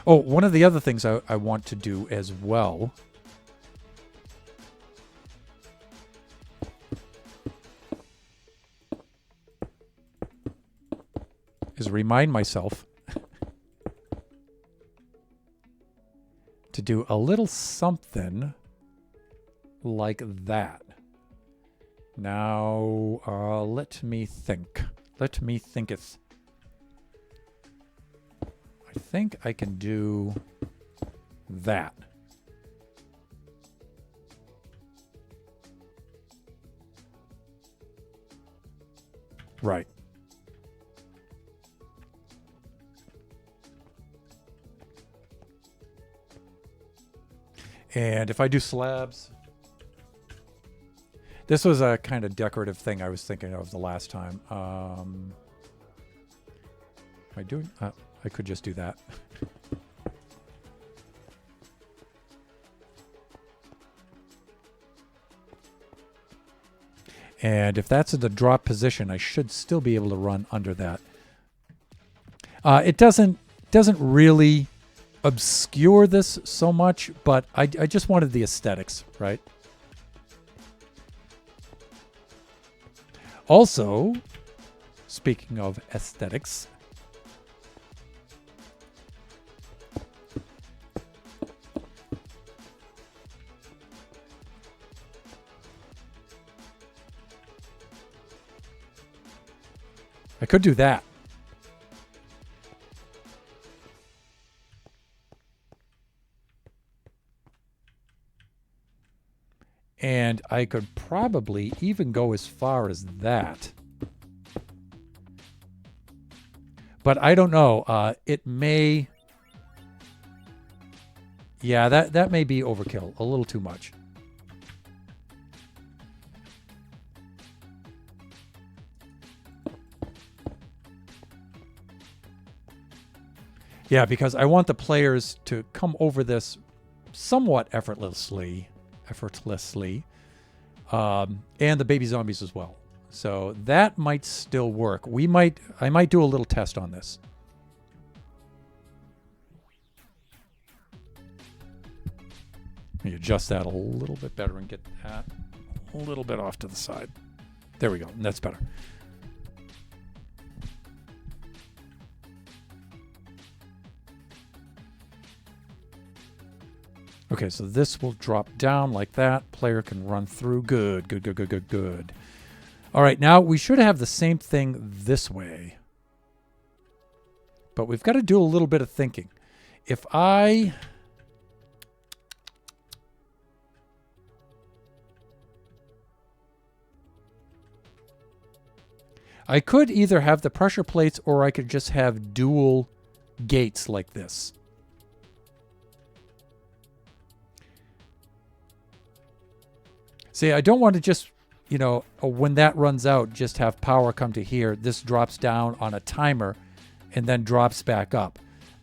Oh, one of the other things I want to do as well is remind myself to do a little something like that. Now, let me think. Let me thinketh. I think I can do that. Right. And if I do slabs, this was a kind of decorative thing I was thinking of the last time. Am I doing? I could just do that. And if that's in the drop position, I should still be able to run under that. It doesn't really obscure this so much, but I just wanted the aesthetics, right? Also, speaking of aesthetics, I could do that. And I could probably even go as far as that. But I don't know. It may... Yeah, that may be overkill. A little too much. Yeah, because I want the players to come over this somewhat effortlessly. And the baby zombies as well. So that might still work. I might do a little test on this. Let me adjust that a little bit better and get that a little bit off to the side. There we go. That's better. Okay, so this will drop down like that. Player can run through. Good, good, good, good, good, good. All right, now we should have the same thing this way. But we've got to do a little bit of thinking. If I could either have the pressure plates or I could just have dual gates like this. See, I don't want to just, you know, when that runs out, just have power come to here. This drops down on a timer and then drops back up.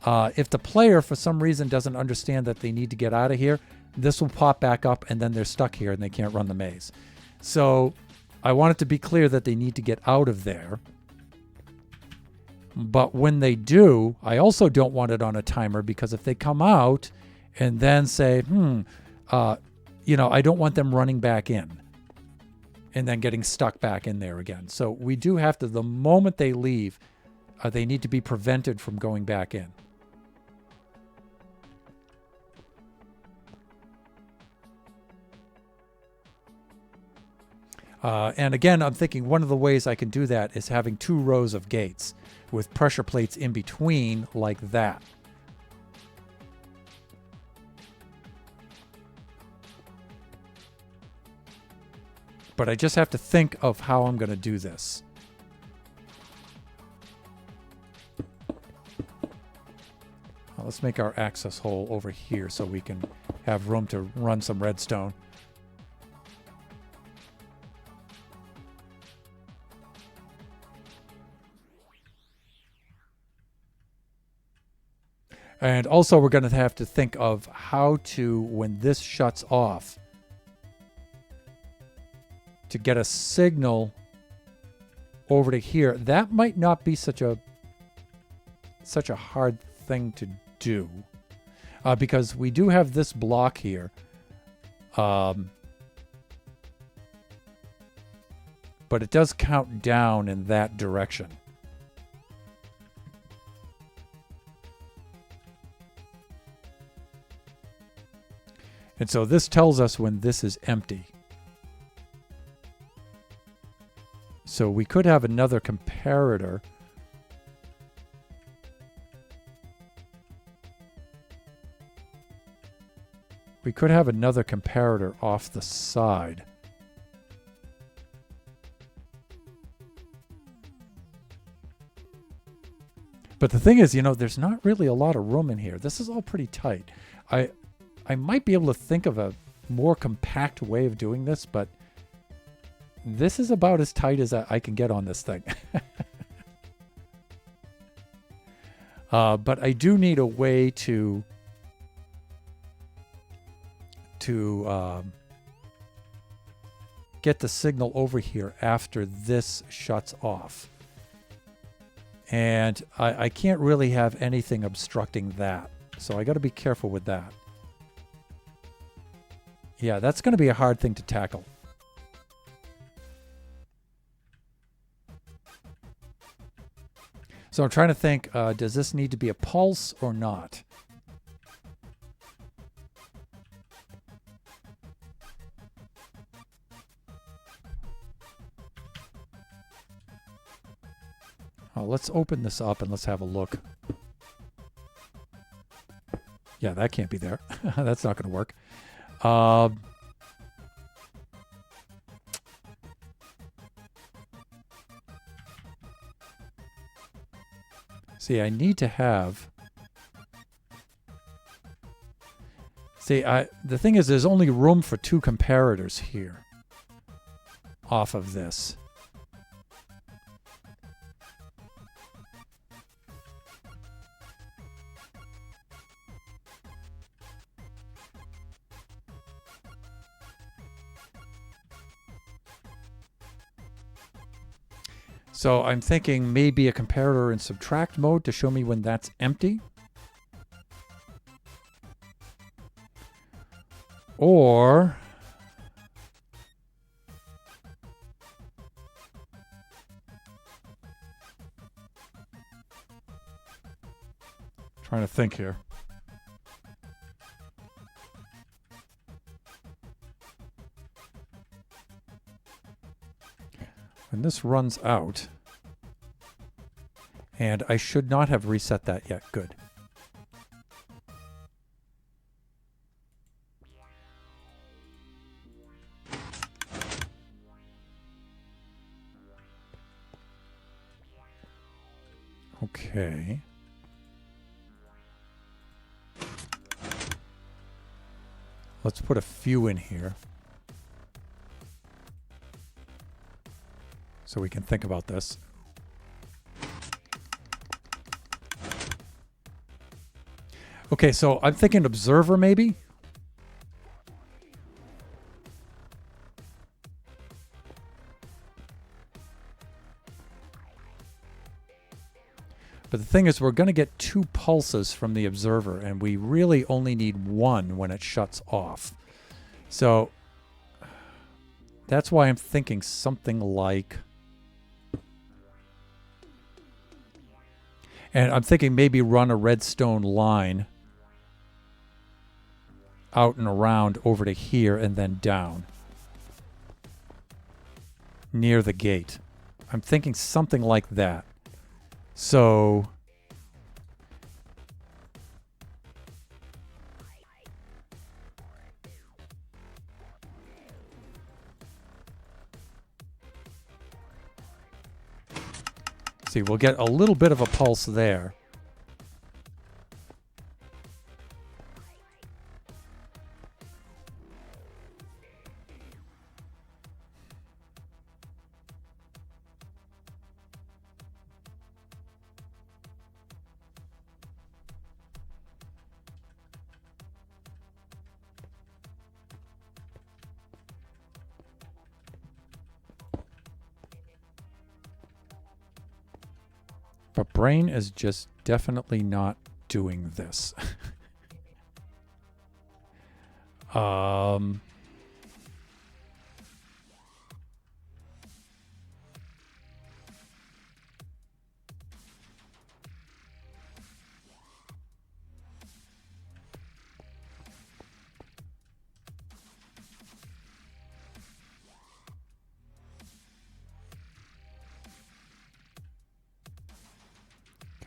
If the player, for some reason, doesn't understand that they need to get out of here, this will pop back up and then they're stuck here and they can't run the maze. So I want it to be clear that they need to get out of there. But when they do, I also don't want it on a timer, because if they come out and then say, you know, I don't want them running back in and then getting stuck back in there again. So we do have to, the moment they leave, they need to be prevented from going back in. And again, I'm thinking one of the ways I can do that is having 2 rows of gates with pressure plates in between like that. But I just have to think of how I'm going to do this. Well, let's make our access hole over here so we can have room to run some redstone. And also we're going to have to think of how to, when this shuts off, to get a signal over to here. That might not be such a hard thing to do, because we do have this block here. But it does count down in that direction. And so this tells us when this is empty. So we could have another comparator. We could have another comparator off the side. But the thing is, you know, there's not really a lot of room in here. This is all pretty tight. I might be able to think of a more compact way of doing this, but this is about as tight as I can get on this thing. But I do need a way to get the signal over here after this shuts off. And I can't really have anything obstructing that. So I got to be careful with that. Yeah, that's going to be a hard thing to tackle. So I'm trying to think, does this need to be a pulse or not? Oh, let's open this up and let's have a look. Yeah, that can't be there. That's not going to work. See, I need to have... See, the thing is, there's only room for 2 comparators here off of this. So I'm thinking maybe a comparator in subtract mode to show me when that's empty. Or trying to think here. When this runs out, and I should not have reset that yet. Good. Okay. Let's put a few in here so we can think about this. Okay, so I'm thinking observer maybe. But the thing is, we're going to get 2 pulses from the observer, and we really only need 1 when it shuts off. So that's why I'm thinking something like... And I'm thinking maybe run a redstone line out and around over to here and then down near the gate. I'm thinking something like that. So see, we'll get a little bit of a pulse there. But Brain is just definitely not doing this.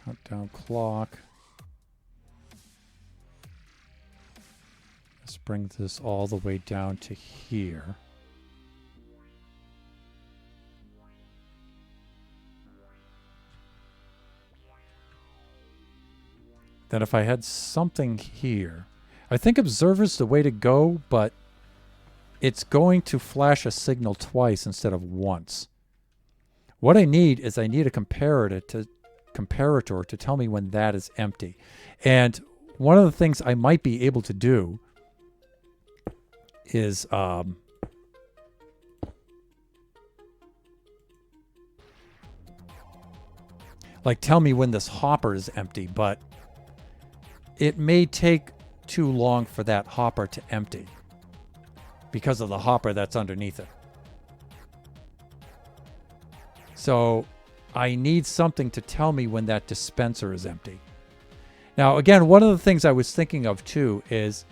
Countdown clock. Let's bring this all the way down to here. Then if I had something here, I think observer's the way to go, but it's going to flash a signal twice instead of once. What I need is I need a comparator to tell me when that is empty. And one of the things I might be able to do is like tell me when this hopper is empty, but it may take too long for that hopper to empty because of the hopper that's underneath it. So I need something to tell me when that dispenser is empty. Now, again, one of the things I was thinking of too is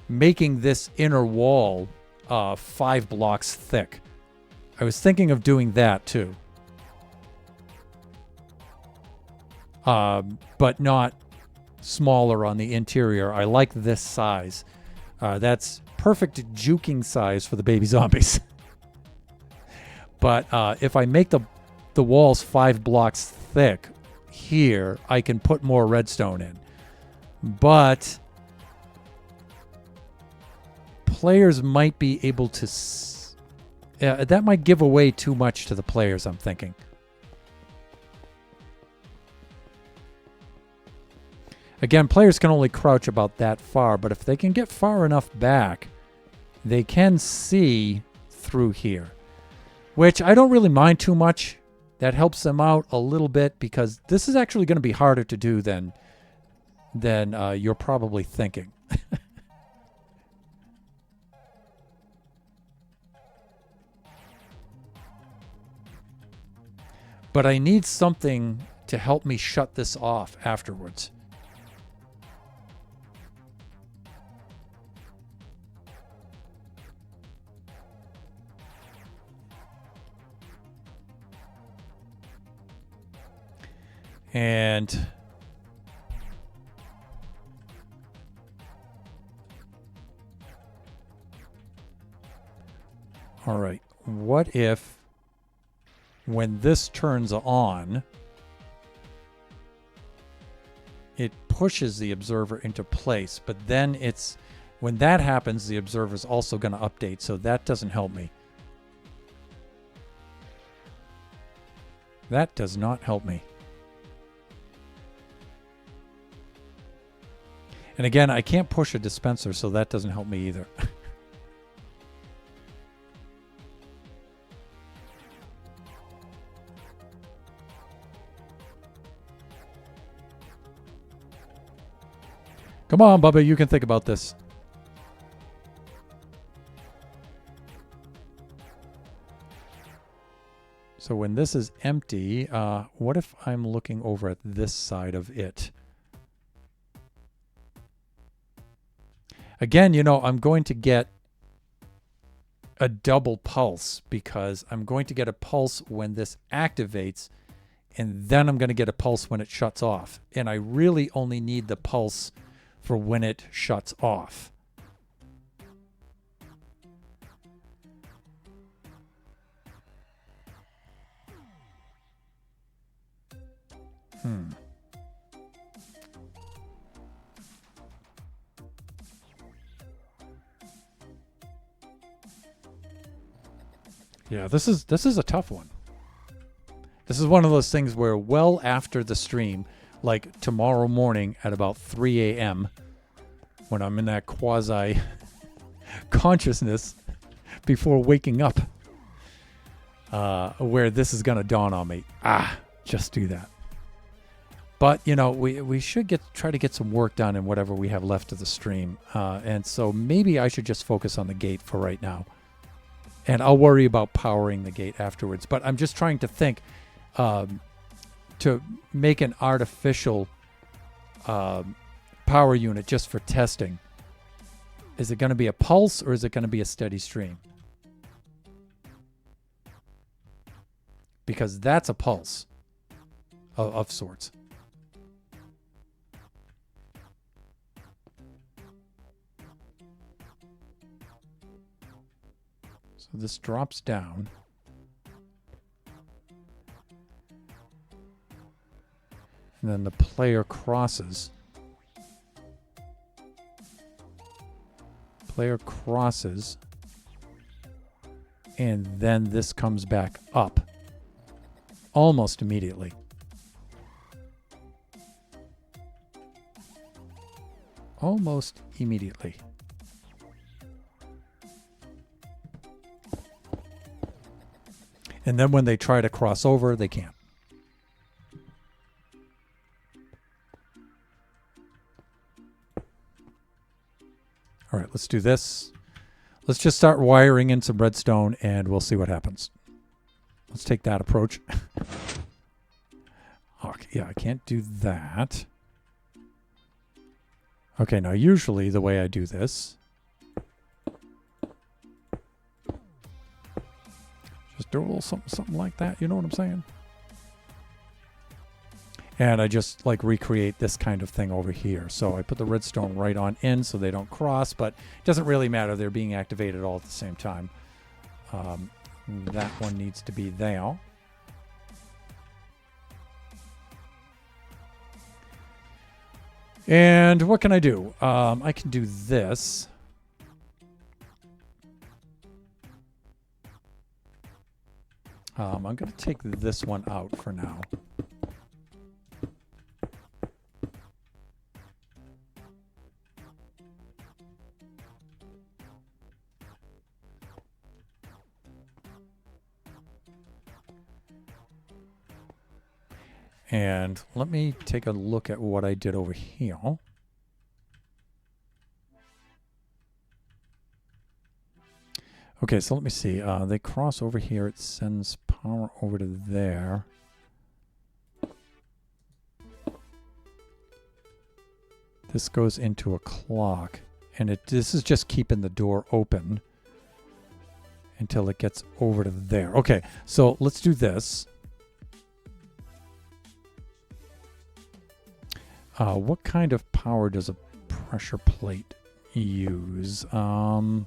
making this inner wall 5 blocks thick. I was thinking of doing that too. But not smaller on the interior. I like this size. That's perfect juking size for the baby zombies. But if I make the walls 5 blocks thick here, I can put more redstone in. But players might be able to... that might give away too much to the players, I'm thinking. Again, players can only crouch about that far, but if they can get far enough back, they can see through here, which I don't really mind too much. That helps them out a little bit because this is actually going to be harder to do than you're probably thinking. But I need something to help me shut this off afterwards. And all right, what if when this turns on, it pushes the observer into place, but then when that happens, the observer is also going to update, so that doesn't help me. That does not help me. And again, I can't push a dispenser, so that doesn't help me either. Come on, Bubba, you can think about this. So when this is empty, what if I'm looking over at this side of it? Again, I'm going to get a double pulse because I'm going to get a pulse when this activates, and then I'm going to get a pulse when it shuts off. And I really only need the pulse for when it shuts off. Yeah, this is a tough one. This is one of those things where well after the stream, like tomorrow morning at about 3 a.m., when I'm in that quasi consciousness before waking up, where this is going to dawn on me. Just do that. But, we should try to get some work done in whatever we have left of the stream. And so maybe I should just focus on the gate for right now. And I'll worry about powering the gate afterwards. But I'm just trying to think to make an artificial power unit just for testing. Is it going to be a pulse or is it going to be a steady stream? Because that's a pulse of sorts. So this drops down. And then the player crosses. Player crosses. And then this comes back up almost immediately. Almost immediately. And then when they try to cross over, they can't. All right, let's do this. Let's just start wiring in some redstone and we'll see what happens. Let's take that approach. Okay, yeah, I can't do that. Okay, now usually the way I do this, just do a little something like that, you know what I'm saying? And I just like recreate this kind of thing over here. So I put the redstone right on in so they don't cross, but it doesn't really matter. They're being activated all at the same time. That one needs to be there. And what can I do? I can do this. I'm going to take this one out for now. And let me take a look at what I did over here. Okay, so let me see. They cross over here. It sends power over to there. This goes into a clock. And this is just keeping the door open until it gets over to there. Okay, so let's do this. What kind of power does a pressure plate use? Let's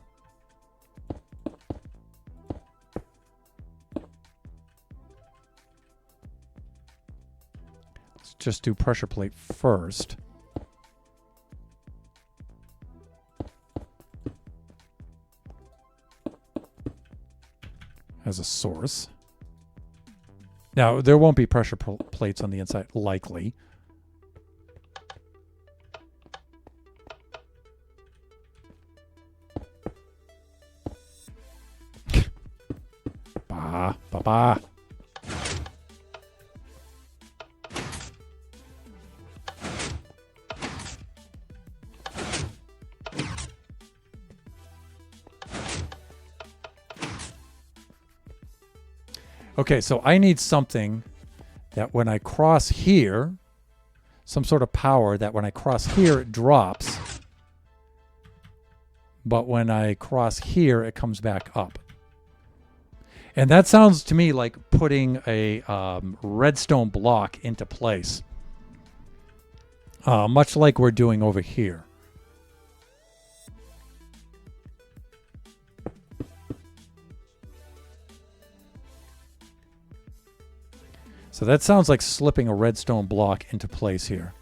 just do pressure plate first. As a source. Now, there won't be pressure plates on the inside, likely. Bah. Okay, so I need something that when I cross here, some sort of power that when I cross here, it drops. But when I cross here, it comes back up. And that sounds to me like putting a redstone block into place. Much like we're doing over here. So that sounds like slipping a redstone block into place here.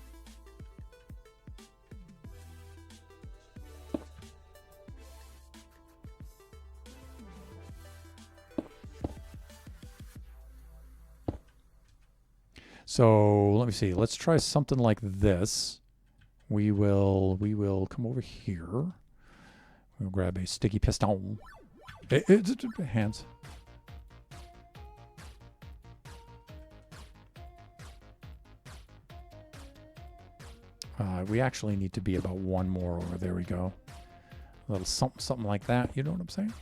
So let me see. Let's try something like this. We will come over here. We'll grab a sticky piston. Hands. We actually need to be about one more over. There we go. A little something like that. You know what I'm saying?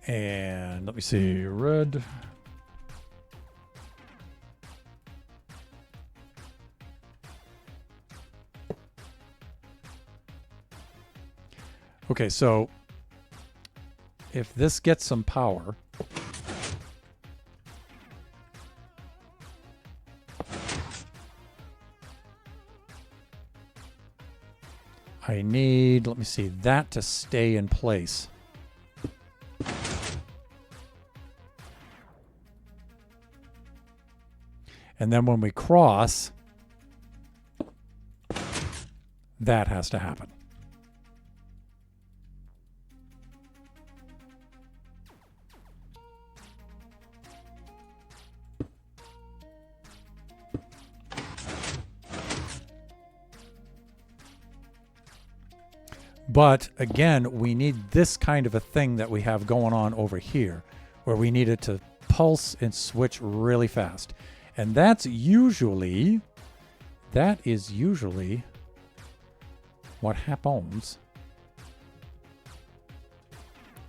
And let me see, red. Okay, so if this gets some power, I need, let me see, that to stay in place. And then when we cross, that has to happen. But again, we need this kind of a thing that we have going on over here, where we need it to pulse and switch really fast. And that is usually what happens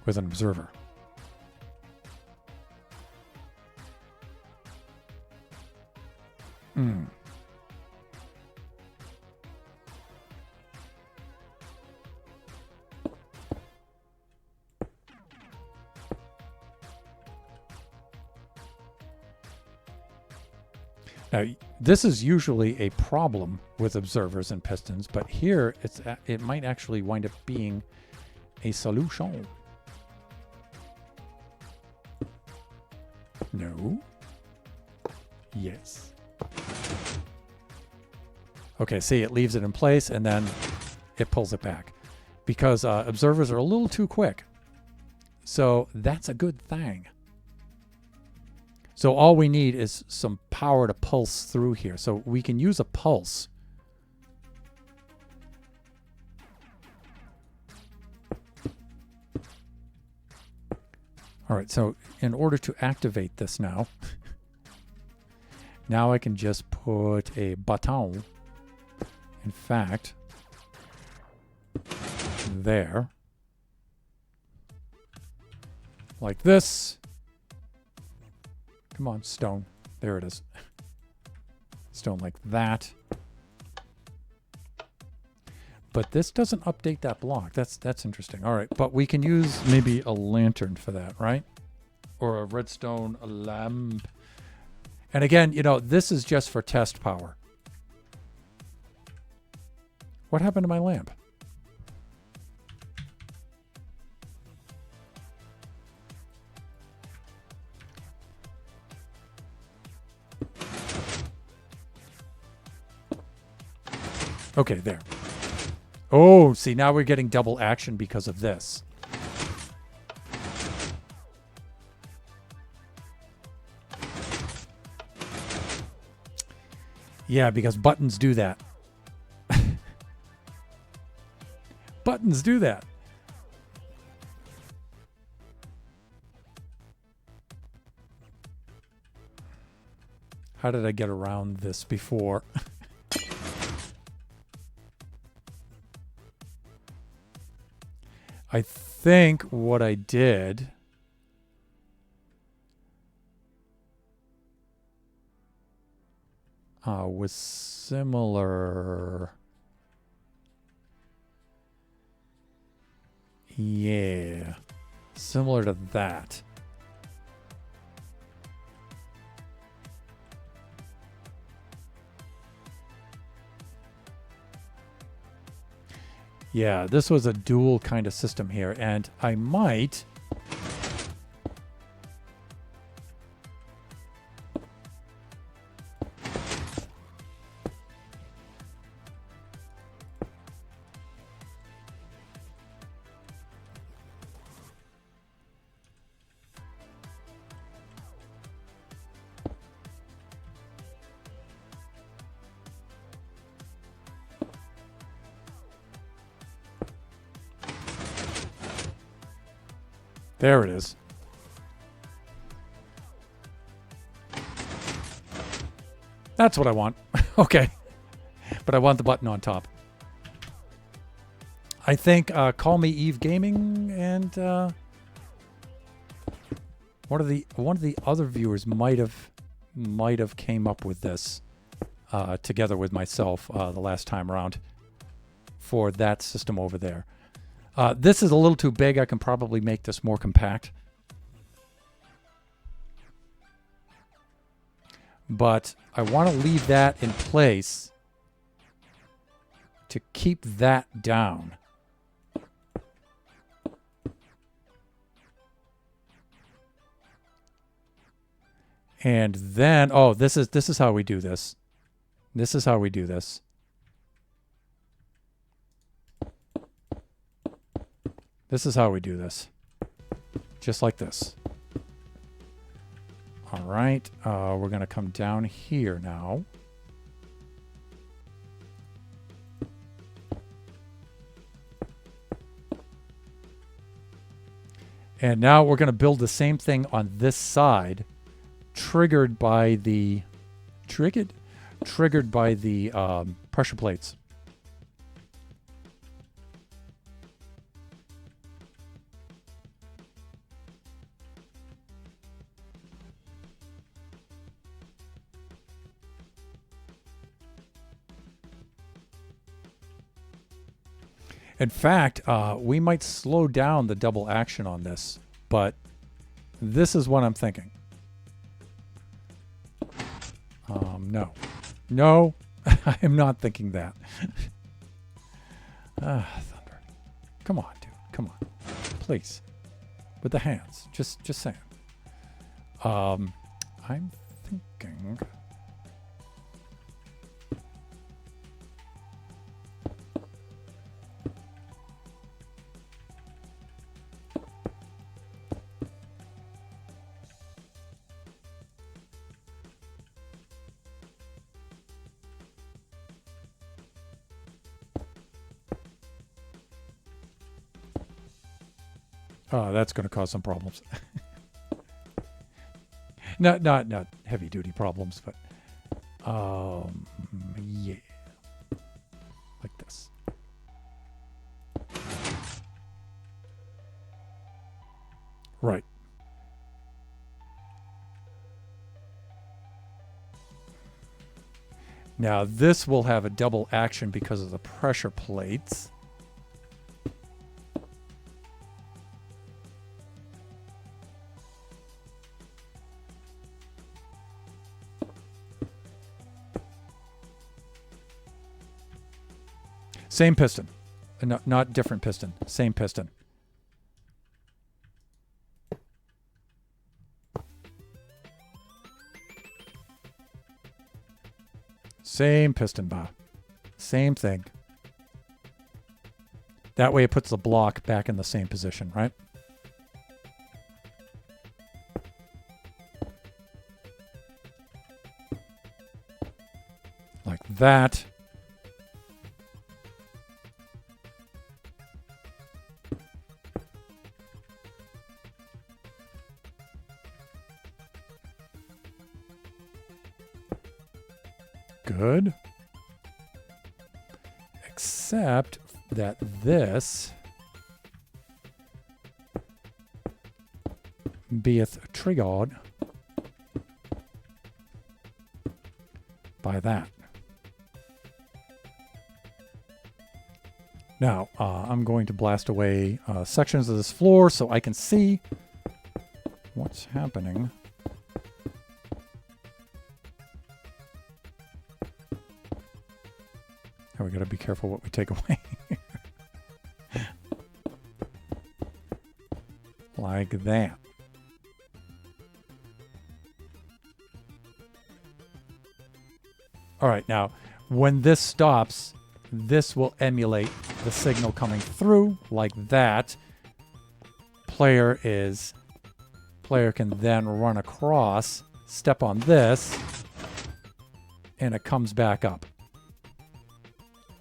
with an observer. Now, this is usually a problem with observers and pistons, but here it might actually wind up being a solution. No. Yes. Okay, see, it leaves it in place and then it pulls it back because observers are a little too quick. So that's a good thing. So all we need is some power to pulse through here. So we can use a pulse. All right, so in order to activate this now, now I can just put a button, in fact, there, like this. Come on, stone. There it is. Stone like that. But this doesn't update that block. That's interesting. All right, but we can use maybe a lantern for that, right? Or a redstone lamp. And again, you know, this is just for test power. What happened to my lamp? Okay, there. Oh, see, now we're getting double action because of this. Yeah, because buttons do that. Buttons do that. How did I get around this before? I think what I did was similar. Yeah, similar to that. Yeah, this was a dual kind of system here, and I might... There it is. That's what I want. Okay. But I want the button on top. I think Call Me Eve Gaming and one of the other viewers might have came up with this together with myself the last time around for that system over there. This is a little too big. I can probably make this more compact. But I want to leave that in place to keep that down. And then, oh, this is how we do this. This is how we do this. This is how we do this. Just like this. All right, we're going to come down here now. And now we're going to build the same thing on this side, triggered by the pressure plates. In fact, we might slow down the double action on this, but this is what I'm thinking. No. No, I am not thinking that. Thunder. Come on, dude. Come on. Please. With the hands. Just saying. I'm thinking... that's going to cause some problems. not heavy duty problems, but yeah, like this. Right. Now this will have a double action because of the pressure plates. Same piston. Not different piston. Same piston. Same piston bar. Same thing. That way it puts the block back in the same position, right? Like that. Good. Except that this beeth triggered by that. Now, I'm going to blast away sections of this floor so I can see what's happening. Oh, we got to be careful what we take away. Like that. All right, now, when this stops, this will emulate the signal coming through like that. Player can then run across, step on this, and it comes back up.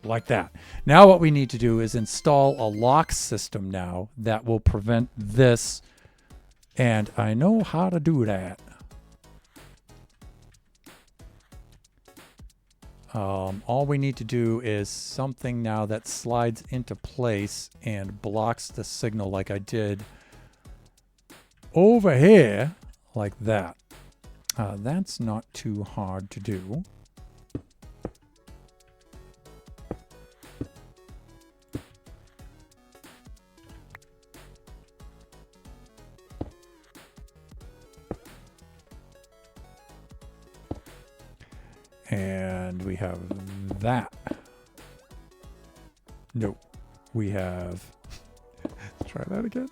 Like that. Now what we need to do is install a lock system now that will prevent this, and I know how to do that. All we need to do is something now that slides into place and blocks the signal like I did over here, like that. That's not too hard to do. And we have that. No. We have... Let's try that again.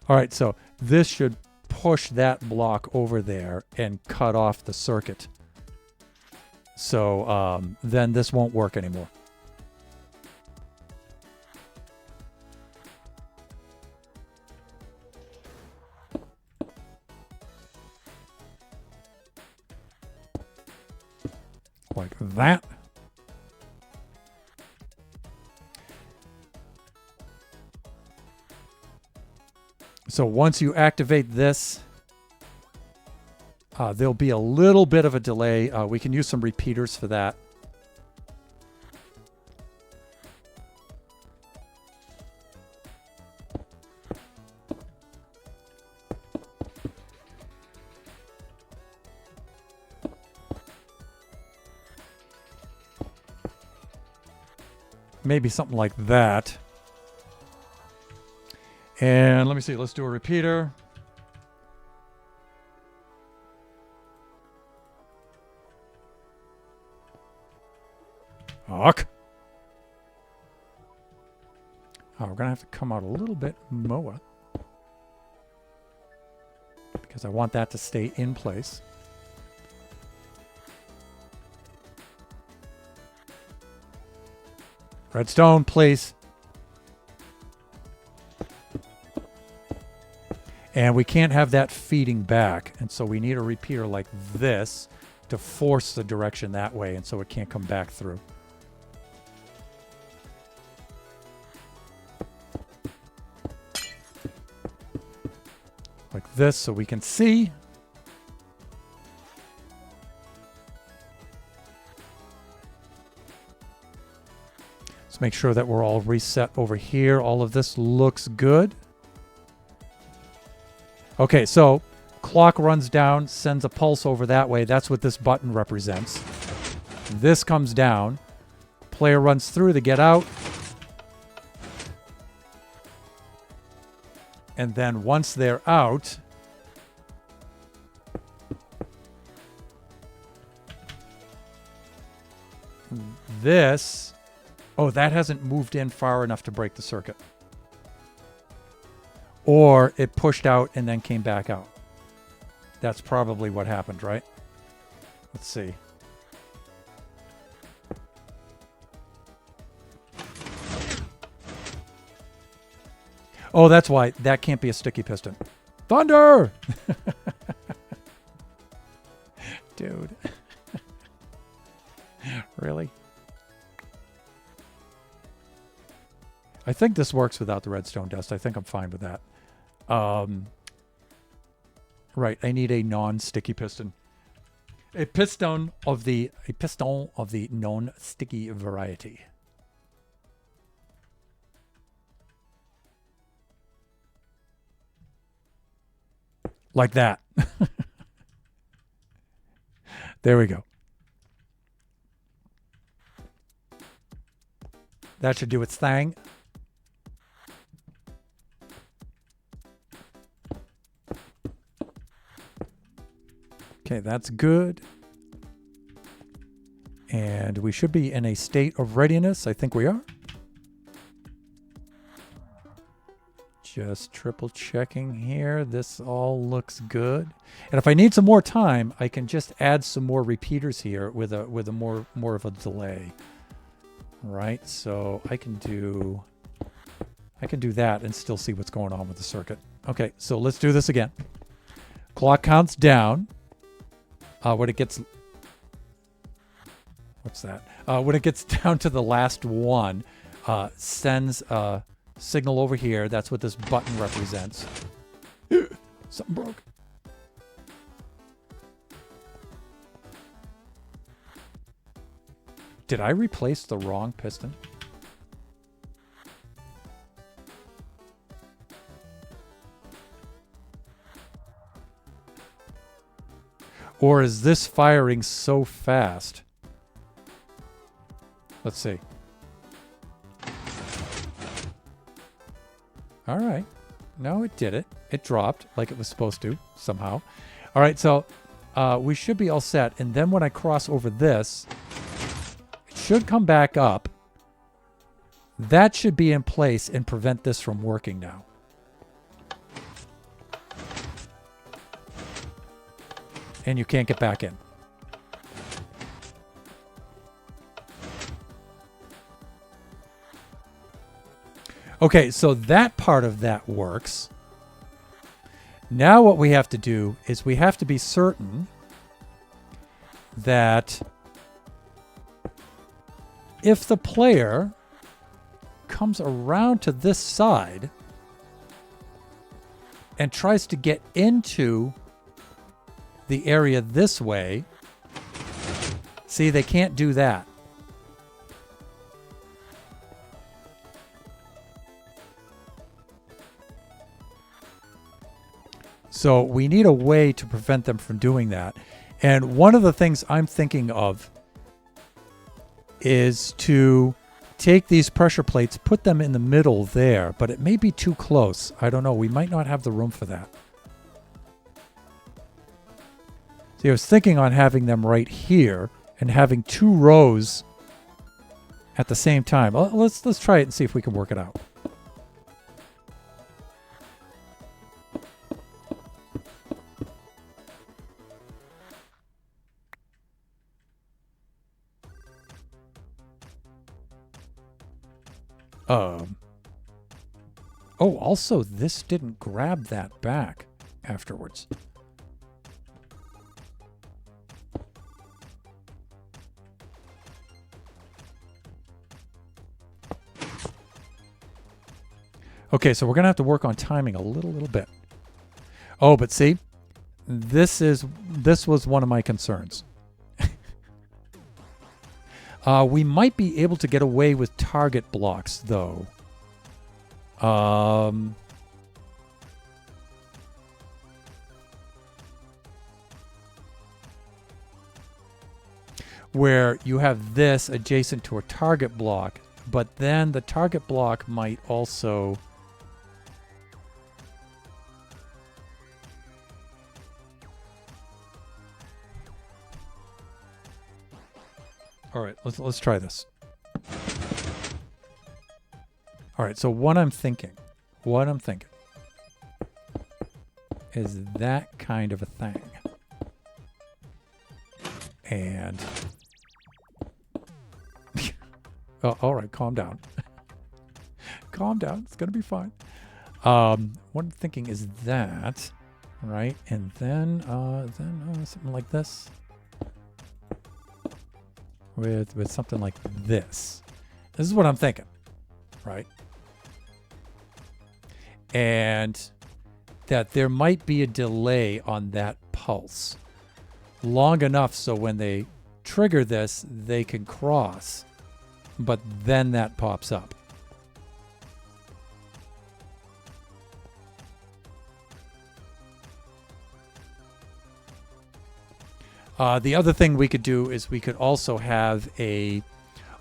All right, so this should push that block over there and cut off the circuit. So then this won't work anymore. Like that. So once you activate this, there'll be a little bit of a delay. We can use some repeaters for that. Maybe something like that. And let me see. Let's do a repeater. Huck. Oh, we're going to have to come out a little bit more. Because I want that to stay in place. Redstone, please. And we can't have that feeding back. And so we need a repeater like this to force the direction that way. And so it can't come back through. Like this so we can see. Let's make sure that we're all reset over here. All of this looks good. Okay, so clock runs down, sends a pulse over that way. That's what this button represents. This comes down. Player runs through to get out. And then once they're out, this... Oh, that hasn't moved in far enough to break the circuit. Or it pushed out and then came back out. That's probably what happened, right? Let's see. Oh, that's why. That can't be a sticky piston. Thunder! Dude. Really? I think this works without the redstone dust. I think I'm fine with that. Right, I need a non-sticky piston. A piston of the non-sticky variety. Like that. There we go. That should do its thing. Okay, that's good. And we should be in a state of readiness. I think we are. Just triple checking here. This all looks good. And if I need some more time, I can just add some more repeaters here with a more of a delay. Right? So I can do that and still see what's going on with the circuit. Okay, so let's do this again. Clock counts down. When it gets... What's that? When it gets down to the last one, sends a signal over here. That's what this button represents. Something broke. Did I replace the wrong piston? Or is this firing so fast? Let's see. All right. No, it did it. It dropped like it was supposed to somehow. All right, so we should be all set. And then when I cross over this, it should come back up. That should be in place and prevent this from working now. And you can't get back in. Okay, so that part of that works. Now what we have to do is we have to be certain that if the player comes around to this side and tries to get into the area this way, see, they can't do that. So we need a way to prevent them from doing that. And one of the things I'm thinking of is to take these pressure plates, put them in the middle there, but it may be too close. I don't know. We might not have the room for that. See, I was thinking on having them right here and having 2 rows at the same time. Let's try it and see if we can work it out. Oh, also, this didn't grab that back afterwards. Okay, so we're going to have to work on timing a little bit. Oh, but see, this was one of my concerns. We might be able to get away with target blocks, though. Where you have this adjacent to a target block, but then the target block might also... All right, let's try this. All right, so what I'm thinking is that kind of a thing. And oh, all right, calm down. Calm down. It's going to be fine. What I'm thinking is that, right? And then something like this. With something like this. This is what I'm thinking, right? And that there might be a delay on that pulse long enough so when they trigger this, they can cross, but then that pops up. The other thing we could do is we could also have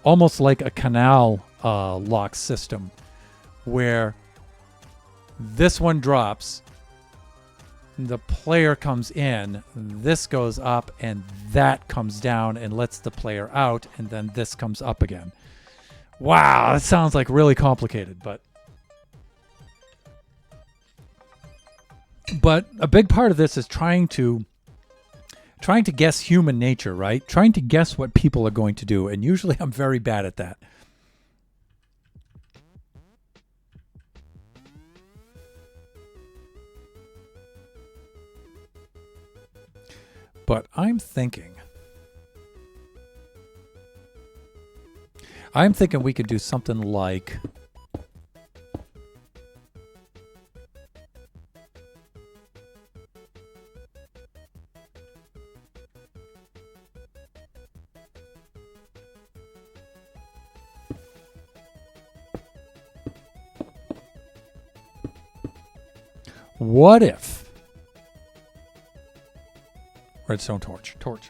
almost like a canal lock system where this one drops, the player comes in, this goes up, and that comes down and lets the player out, and then this comes up again. Wow, that sounds like really complicated, but a big part of this is trying to guess human nature, right? Trying to guess what people are going to do. And usually I'm very bad at that. But I'm thinking we could do something like... What if... Redstone torch. Torch.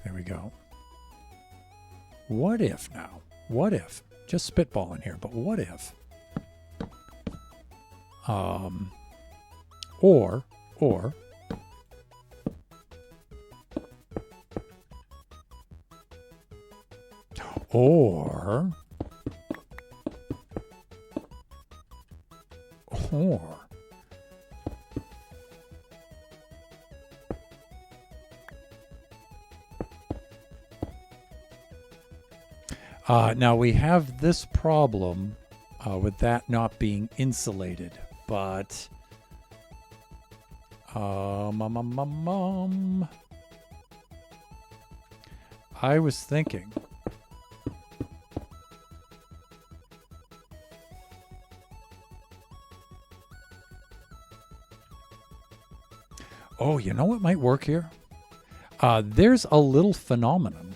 There we go. What if now? What if? Just spitballing here, but what if? Or Or now we have this problem with that not being insulated, but I was thinking oh, you know what might work here? There's a little phenomenon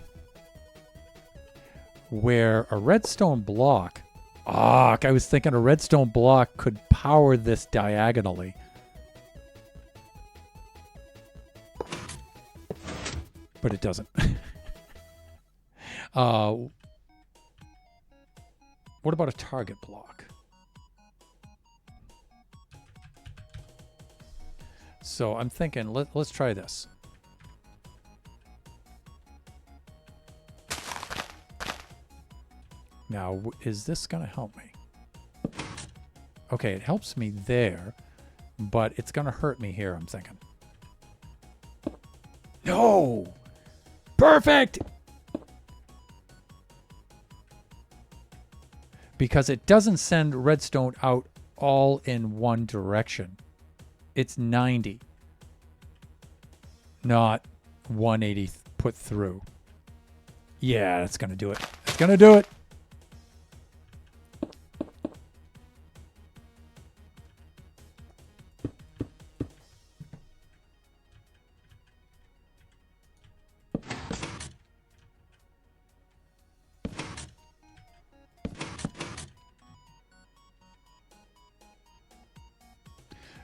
where a redstone block, I was thinking a redstone block could power this diagonally. But it doesn't. What about a target block? So I'm thinking, let's try this. Now, is this going to help me? Okay, it helps me there, but it's going to hurt me here, I'm thinking. No! Perfect! Because it doesn't send redstone out all in one direction. It's 90, not 180 put through. Yeah, that's going to do it. It's going to do it.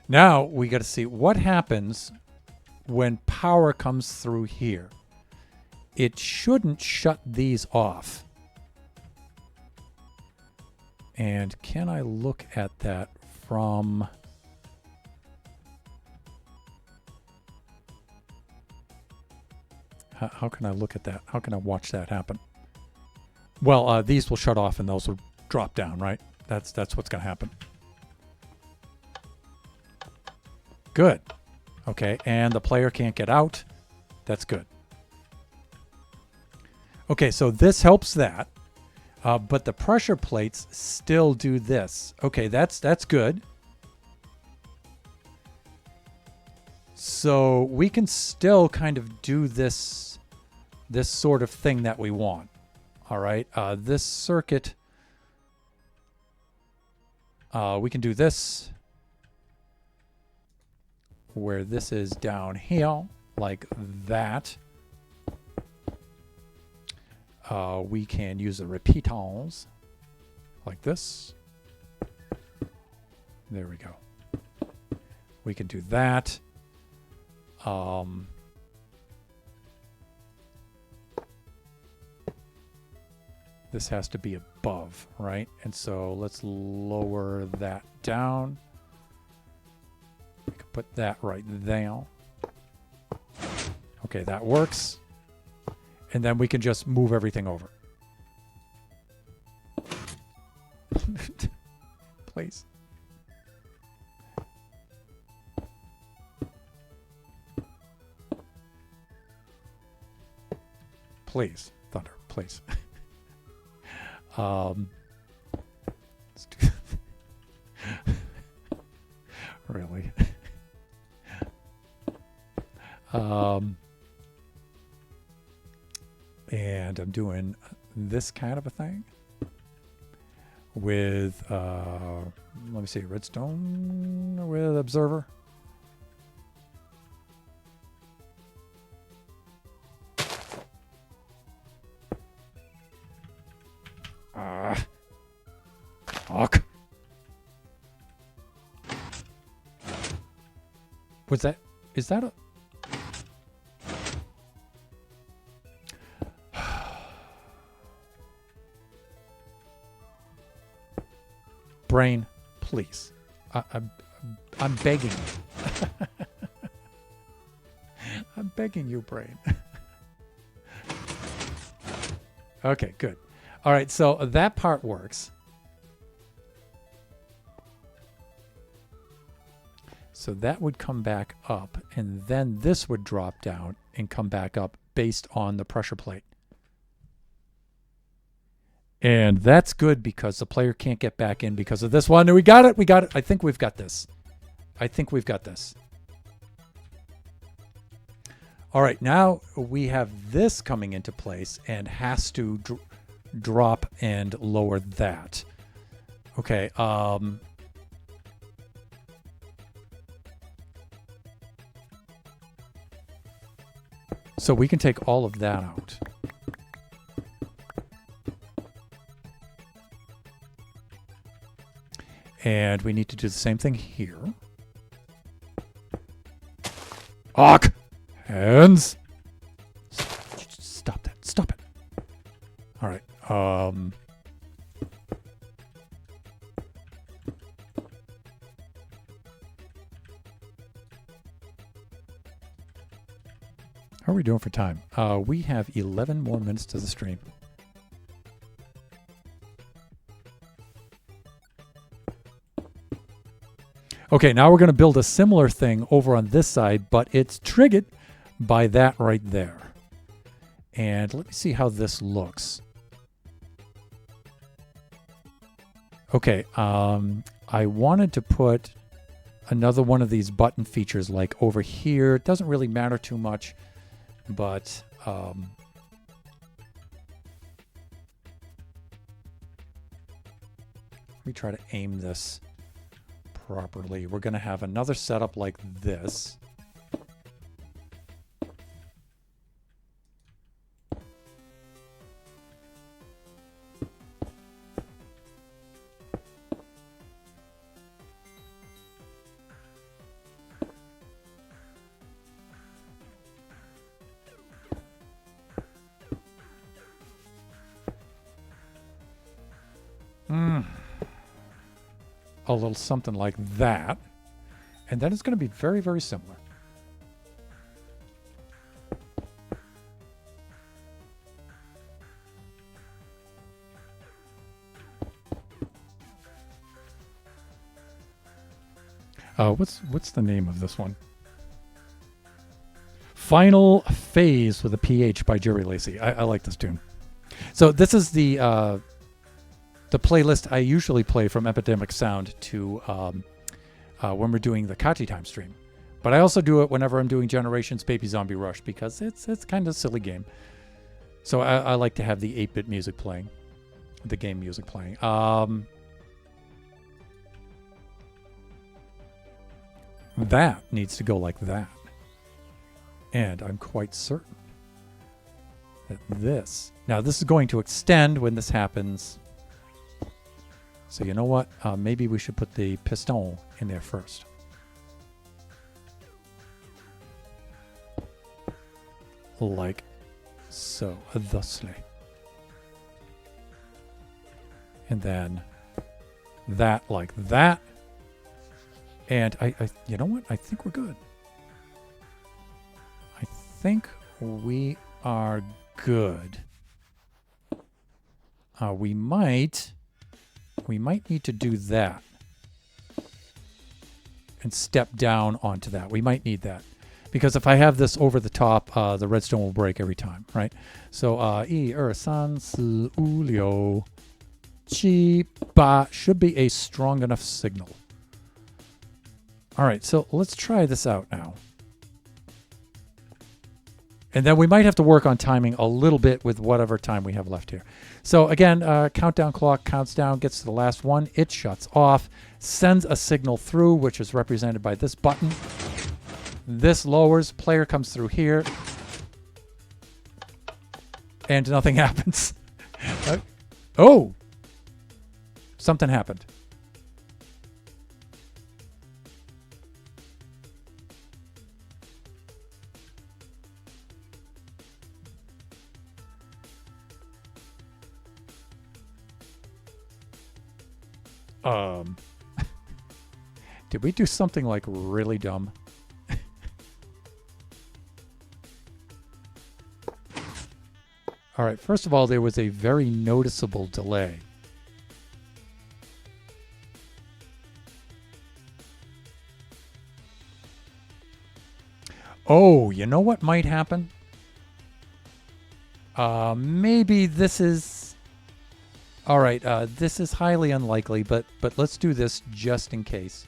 Now we got to see what happens when power comes through here. It shouldn't shut these off. And can I look at that from... How can I look at that? How can I watch that happen? Well, these will shut off and those will drop down, right? That's what's going to happen. Good. Okay, and the player can't get out. That's good. Okay, so this helps that. But the pressure plates still do this. Okay, that's good. So we can still kind of do this sort of thing that we want. All right, this circuit, we can do this where this is down here like that. We can use the repeaters like this. There we go. We can do that. This has to be above, right? And so let's lower that down. We can put that right there. Okay, that works. And then we can just move everything over. Please. Please, Thunder, please. Let's do really. And I'm doing this kind of a thing with, let me see, redstone with observer. Fuck. Was that, is that a... Brain, please. I'm begging you. I'm begging you, Brain. Okay, good. All right, so that part works. So that would come back up, and then this would drop down and come back up based on the pressure plate. And that's good because the player can't get back in because of this one. And we got it. We got it. I think we've got this. I think we've got this. All right, now we have this coming into place and has to drop and lower that. Okay. So we can take all of that out. And we need to do the same thing here. Awk! Hands! Stop that. Stop it. All right. How are we doing for time? We have 11 more minutes to the stream. Okay, now we're going to build a similar thing over on this side, but it's triggered by that right there. And let me see how this looks. Okay, I wanted to put another one of these button features like over here. It doesn't really matter too much, but let me try to aim this properly. We're going to have another setup like this. A little something like that. And then it's going to be very, very similar. What's the name of this one? Final Phase with a PH by Jerry Lacy. I like this tune. So this is the playlist I usually play from Epidemic Sound to when we're doing the Kachi Time stream. But I also do it whenever I'm doing Generations Baby Zombie Rush because it's kind of a silly game. So I like to have the 8-bit music playing, the game music playing. That needs to go like that. And I'm quite certain that this... Now, this is going to extend when this happens. So you know what? Maybe we should put the piston in there first. Like so, thusly. And then that like that. And I you know what? I think we're good. I think we are good. We might need to do that and step down onto that. We might need that because if I have this over the top, the redstone will break every time, right? So, 1, 2, 3, 4, 5, 6, 7 should be a strong enough signal. All right, so let's try this out now. And then we might have to work on timing a little bit with whatever time we have left here. So again, countdown clock counts down, gets to the last one. It shuts off, sends a signal through, which is represented by this button. This lowers, player comes through here. And nothing happens. Oh! Something happened. Did we do something like really dumb? All right, first of all, there was a very noticeable delay. Oh, you know what might happen? Maybe this is... All right, this is highly unlikely, but let's do this just in case.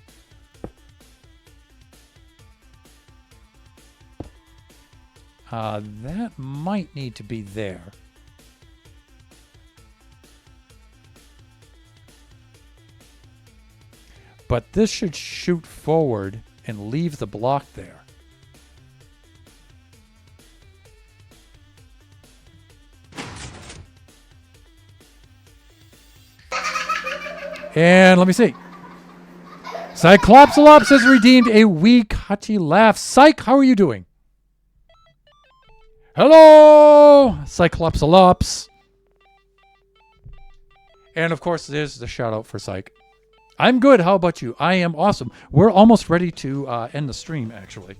That might need to be there. But this should shoot forward and leave the block there. And let me see. Cyclopsalops has redeemed a wee cutty laugh. Psych, how are you doing? Hello, Cyclopsalops. And of course, there's the shout out for Psych. I'm good. How about you? I am awesome. We're almost ready to end the stream, actually.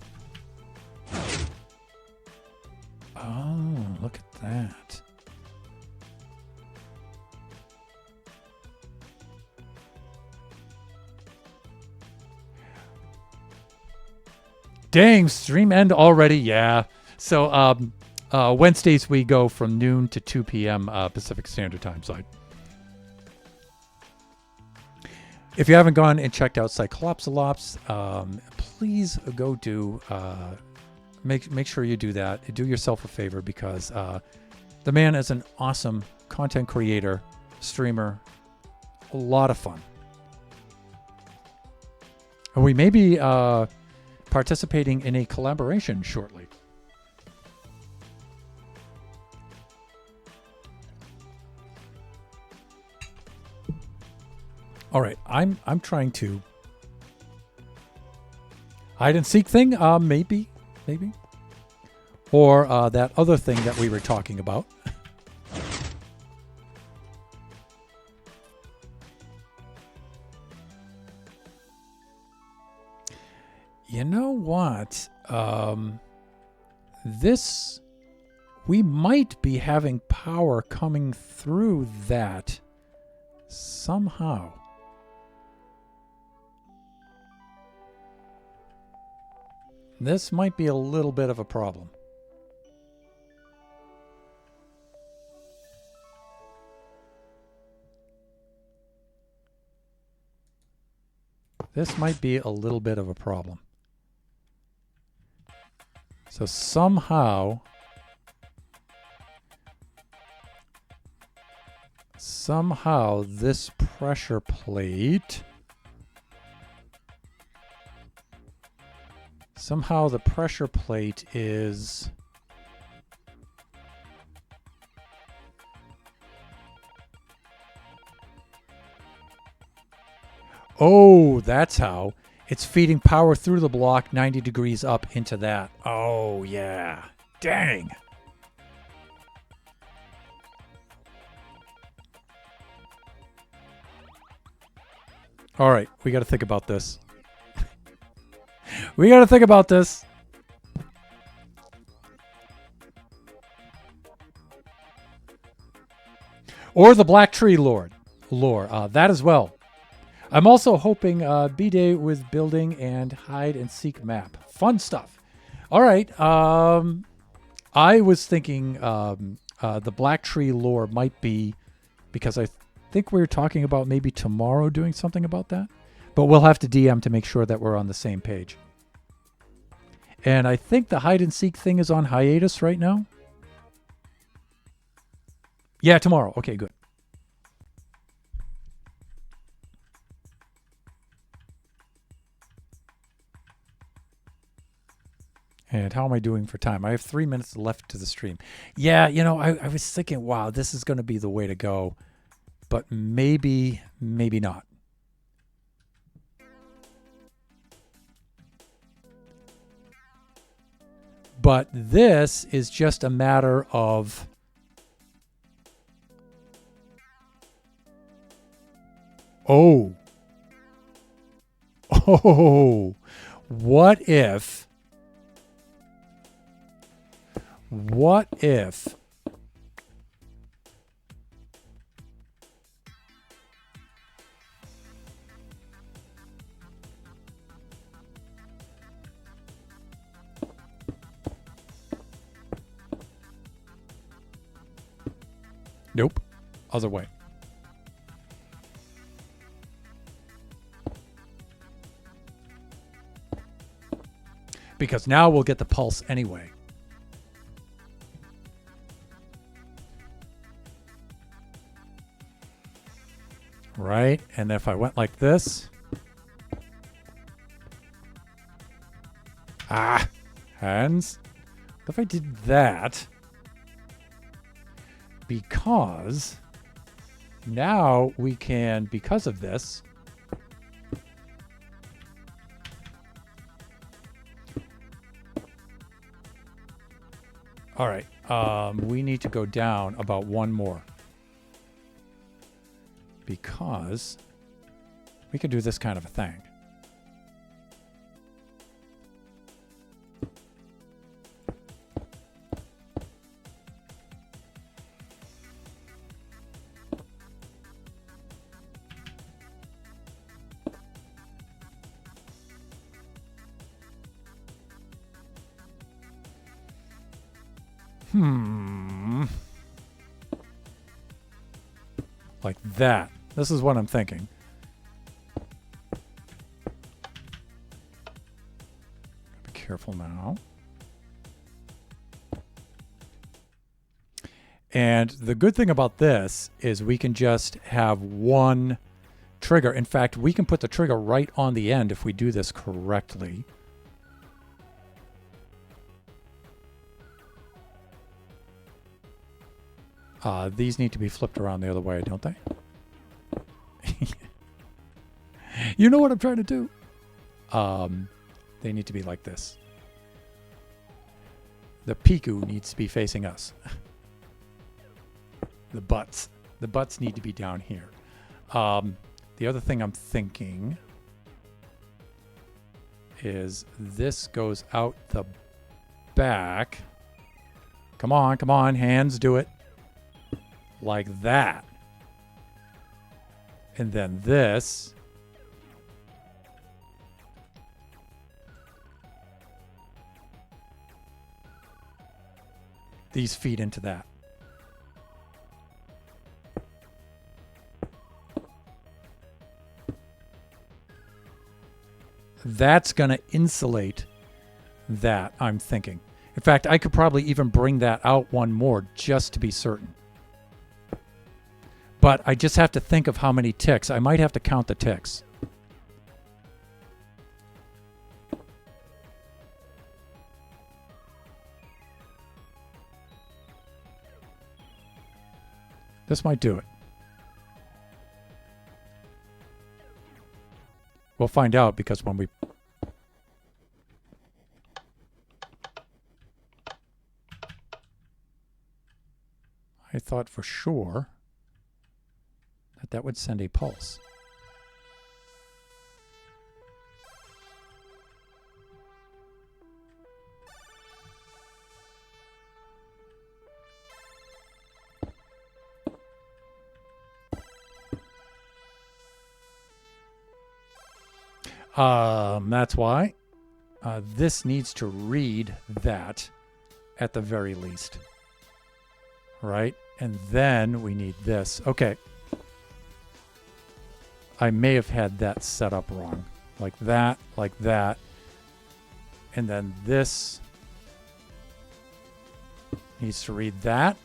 Oh, look at that. Dang, stream end already? Yeah. So Wednesdays we go from noon to 2 p.m. Pacific Standard Time side. If you haven't gone and checked out Cyclopsalops, please go do make sure you do that. Do yourself a favor because the man is an awesome content creator, streamer, a lot of fun. And we may be participating in a collaboration shortly. All right, I'm trying to hide and seek thing, maybe, or that other thing that we were talking about. You know what? This, we might be having power coming through that somehow. This might be a little bit of a problem. This might be a little bit of a problem. So somehow this pressure plate, somehow the pressure plate is oh, that's how. It's feeding power through the block 90 degrees up into that. Oh, yeah. Dang. All right, we got to think about this. We got to think about this. Or the Black Tree lore, that as well. I'm also hoping B-Day with building and hide and seek map. Fun stuff. All right. I was thinking the Black Tree lore might be, because I think we were talking about maybe tomorrow doing something about that. But we'll have to DM to make sure that we're on the same page. And I think the hide and seek thing is on hiatus right now. Yeah, tomorrow. Okay, good. And how am I doing for time? I have 3 minutes left to the stream. Yeah, you know, I was thinking, wow, this is going to be the way to go. But maybe not. But this is just a matter of... Oh. What if Nope. Other way. Because now we'll get the pulse anyway. Right? And if I went like this. Ah! Hands. What if I did that? Because now we can, because of this, all right, we need to go down about one more because we could do this kind of a thing. Like that. This is what I'm thinking. Be careful now. And the good thing about this is we can just have one trigger. In fact, we can put the trigger right on the end if we do this correctly. These need to be flipped around the other way, don't they? You know what I'm trying to do? They need to be like this. The Piku needs to be facing us. The butts. The butts need to be down here. The other thing I'm thinking is this goes out the back. Come on, come on, hands, do it. Like that. And then this. These feed into that. That's going to insulate that, I'm thinking. In fact, I could probably even bring that out one more just to be certain. But I just have to think of how many ticks. I might have to count the ticks. This might do it. We'll find out because when we... I thought for sure that would send a pulse. That's why this needs to read that at the very least. Right? And then we need this. Okay. I may have had that set up wrong. Like that, and then this needs to read that.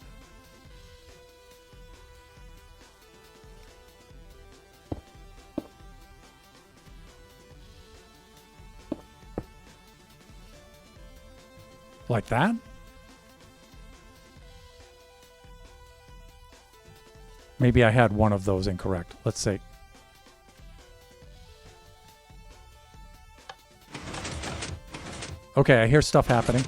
Like that. Maybe I had one of those incorrect. Let's see. Okay, I hear stuff happening.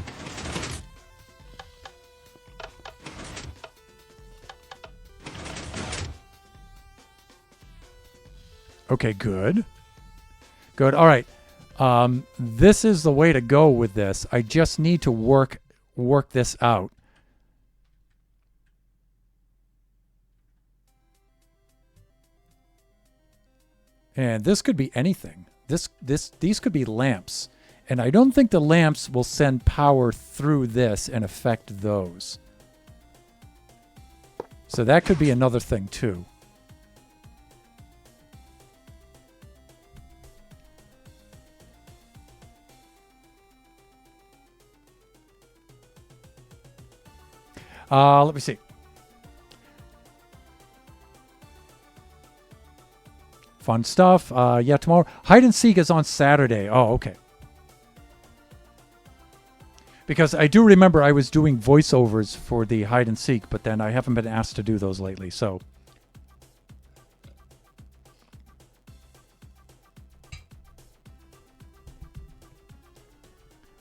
Okay, good. Good. All right. This is the way to go with this. I just need to work this out. And this could be anything. These could be lamps. And I don't think the lamps will send power through this and affect those. So that could be another thing too. Let me see. Fun stuff. Yeah, tomorrow. Hide and Seek is on Saturday. Oh, okay. Because I do remember I was doing voiceovers for the Hide and Seek, but then I haven't been asked to do those lately, so.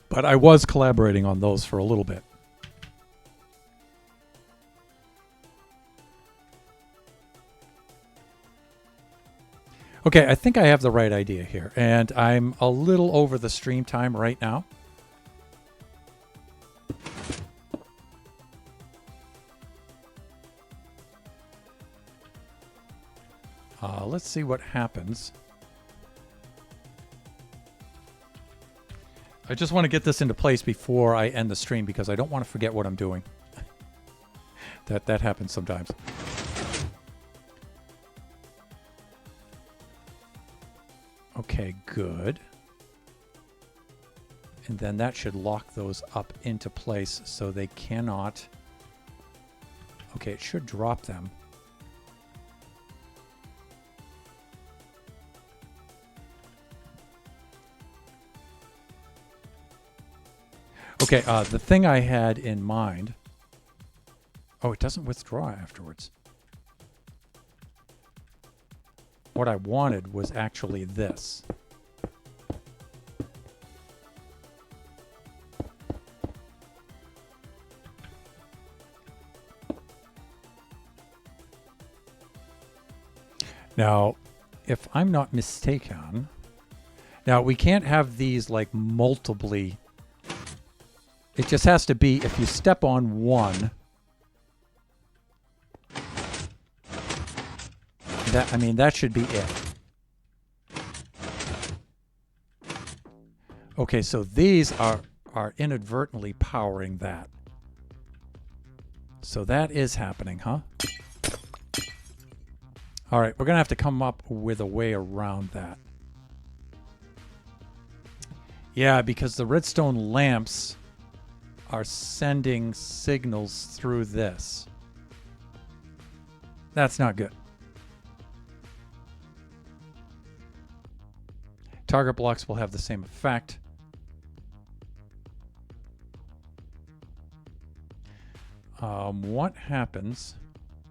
But I was collaborating on those for a little bit. Okay, I think I have the right idea here, and I'm a little over the stream time right now. Let's see what happens. I just want to get this into place before I end the stream because I don't want to forget what I'm doing. That happens sometimes. Okay, good. And then that should lock those up into place so they cannot... Okay, it should drop them. Okay, the thing I had in mind... Oh, it doesn't withdraw afterwards. What I wanted was actually this. Now, if I'm not mistaken... Now, we can't have these like multiply... It just has to be if you step on one. That should be it. Okay, so these are inadvertently powering that. So that is happening, huh? All right, we're going to have to come up with a way around that. Yeah, because the redstone lamps are sending signals through this. That's not good. Target blocks will have the same effect. What happens?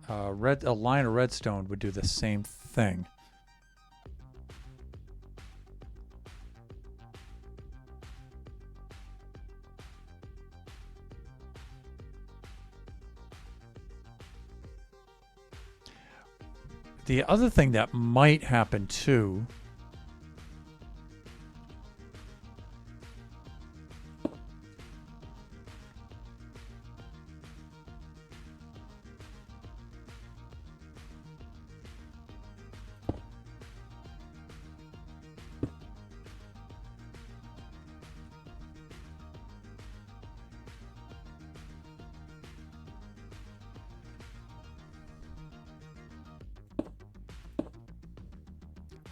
A line of redstone would do the same thing. The other thing that might happen too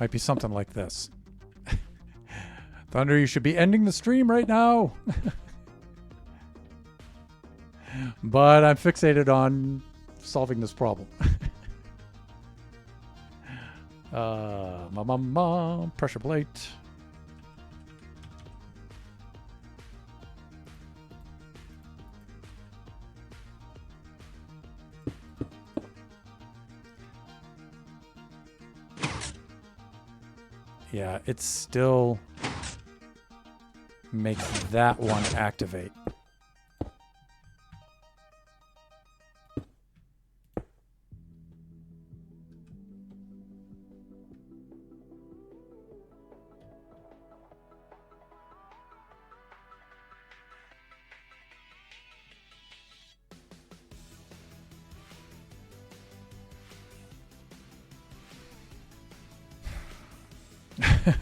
might be something like this. Thunder, you should be ending the stream right now. But I'm fixated on solving this problem. Pressure plate. Yeah, it still makes that one activate.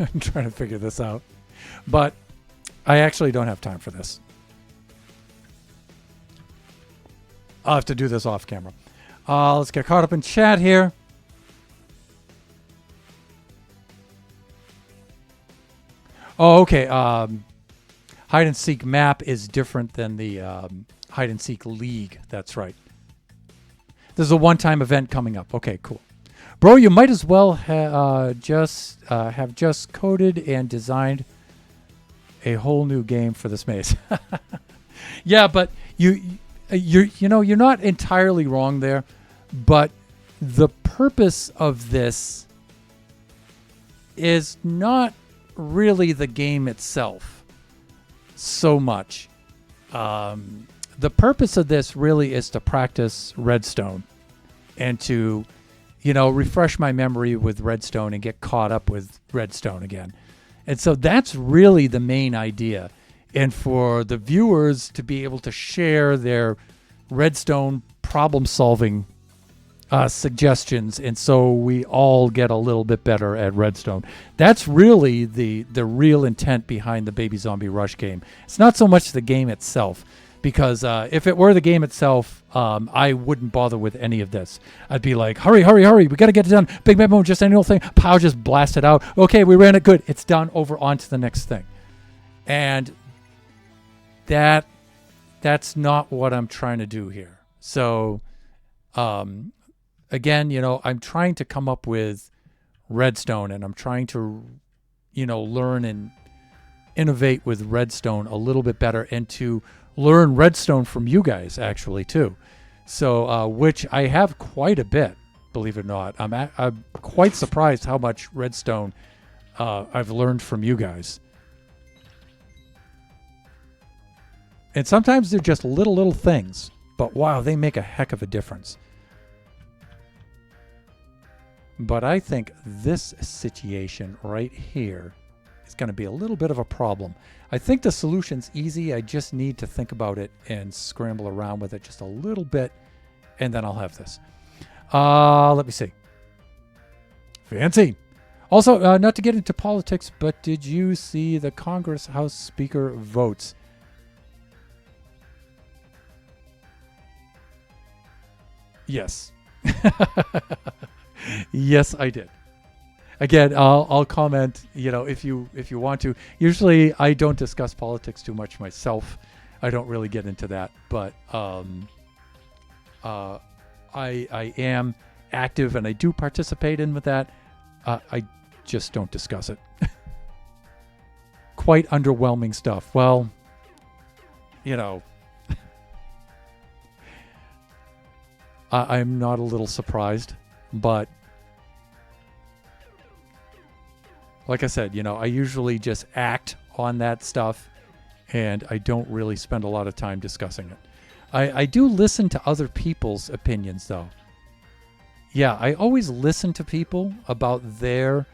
I'm trying to figure this out. But I actually don't have time for this. I'll have to do this off camera. Let's get caught up in chat here. Oh, okay. Hide and seek map is different than the hide and seek league. That's right. This is a one-time event coming up. Okay, cool. Bro, you might as well have just coded and designed a whole new game for this maze. Yeah, but you're not entirely wrong there, but the purpose of this is not really the game itself so much. The purpose of this really is to practice Redstone and to, refresh my memory with Redstone and get caught up with Redstone again. And so that's really the main idea. And for the viewers to be able to share their Redstone problem solving suggestions, and so we all get a little bit better at Redstone. That's really the real intent behind the Baby Zombie Rush game. It's not so much the game itself, because if it were the game itself, I wouldn't bother with any of this. I'd be like, hurry, we got to get it done. Big Memo, just any old thing. Pow, just blast it out. Okay, we ran it good. It's done. Over on to the next thing. And that's not what I'm trying to do here. So, again, I'm trying to come up with Redstone, and I'm trying to, learn and innovate with Redstone a little bit better, and to learn Redstone from you guys, actually, too. So, which I have quite a bit, believe it or not. I'm quite surprised how much Redstone I've learned from you guys. And sometimes they're just little things, but wow, they make a heck of a difference. But I think this situation right here is going to be a little bit of a problem. I think the solution's easy. I just need to think about it and scramble around with it just a little bit, and then I'll have this. Let me see. Fancy. Also, not to get into politics, but did you see the Congress House Speaker votes? Yes. Yes, I did. Again, I'll comment, if you want to. Usually I don't discuss politics too much myself. I don't really get into that, but I am active and I do participate in with that. I just don't discuss it. Quite underwhelming stuff. Well, I'm not a little surprised, but like I said, I usually just act on that stuff, and I don't really spend a lot of time discussing it. I do listen to other people's opinions, though. Yeah, I always listen to people about their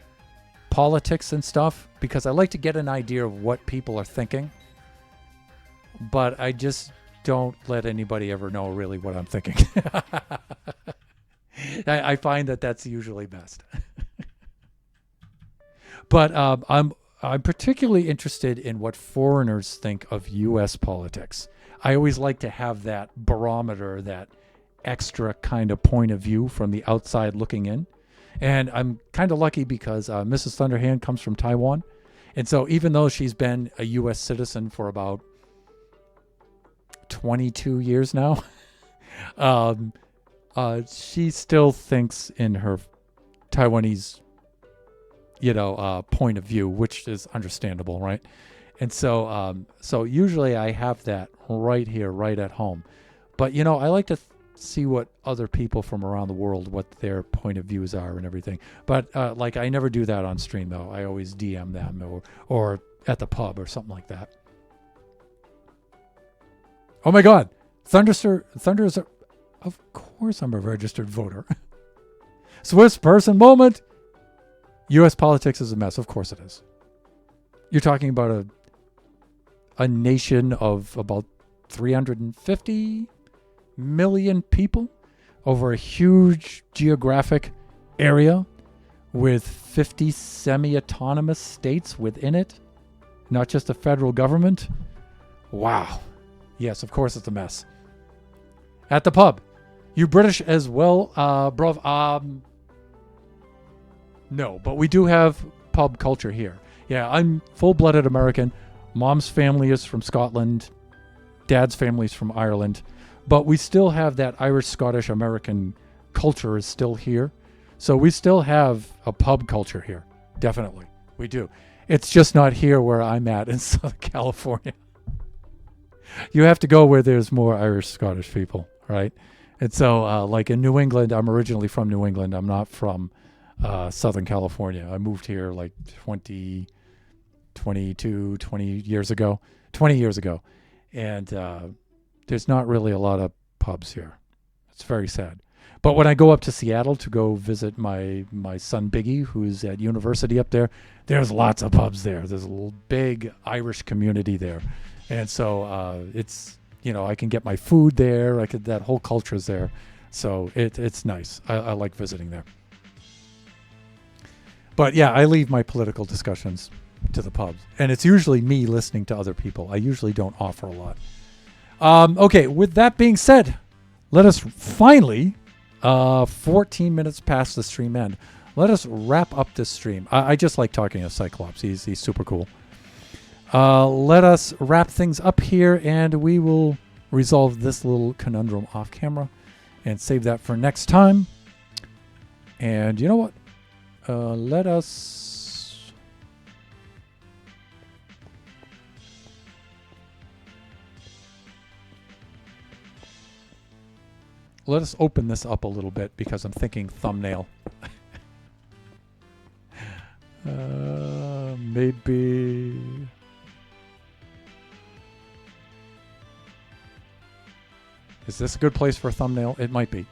politics and stuff, because I like to get an idea of what people are thinking, but I just don't let anybody ever know really what I'm thinking. I find that that's usually best. But I'm particularly interested in what foreigners think of U.S. politics. I always like to have that barometer, that extra kind of point of view from the outside looking in. And I'm kind of lucky because Mrs. Thunderhand comes from Taiwan. And so even though she's been a U.S. citizen for about 22 years now, she still thinks in her Taiwanese, point of view, which is understandable, right? And so, so usually I have that right here, right at home. But I like to see what other people from around the world, what their point of views are and everything. But like I never do that on stream though. I always DM them or at the pub or something like that. Oh my God, Thunder is of course I'm a registered voter. Swiss person moment. U.S. politics is a mess. Of course it is. You're talking about a nation of about 350 million people over a huge geographic area with 50 semi-autonomous states within it, not just a federal government. Wow. Yes, of course it's a mess. At the pub. You British as well, bruv? No, but we do have pub culture here. Yeah, I'm full-blooded American. Mom's family is from Scotland. Dad's family's from Ireland. But we still have that Irish, Scottish, American culture is still here. So we still have a pub culture here. Definitely. We do. It's just not here where I'm at in Southern California. You have to go where there's more Irish, Scottish people, right? And so, like in New England, I'm originally from New England. I'm not from Southern California. I moved here like 20 years ago. 20 years ago. And there's not really a lot of pubs here. It's very sad. But when I go up to Seattle to go visit my son Biggie, who's at university up there, there's lots of pubs there. There's a little big Irish community there. And so it's, I can get my food there. That whole culture's there. So it's nice. I like visiting there. But yeah, I leave my political discussions to the pubs. And it's usually me listening to other people. I usually don't offer a lot. Okay, with that being said, let us finally, 14 minutes past the stream end, let us wrap up this stream. I just like talking to Cyclops. He's super cool. Let us wrap things up here, and we will resolve this little conundrum off camera and save that for next time. And you know what? Let's open this up a little bit because I'm thinking thumbnail. Maybe. Is this a good place for a thumbnail? It might be.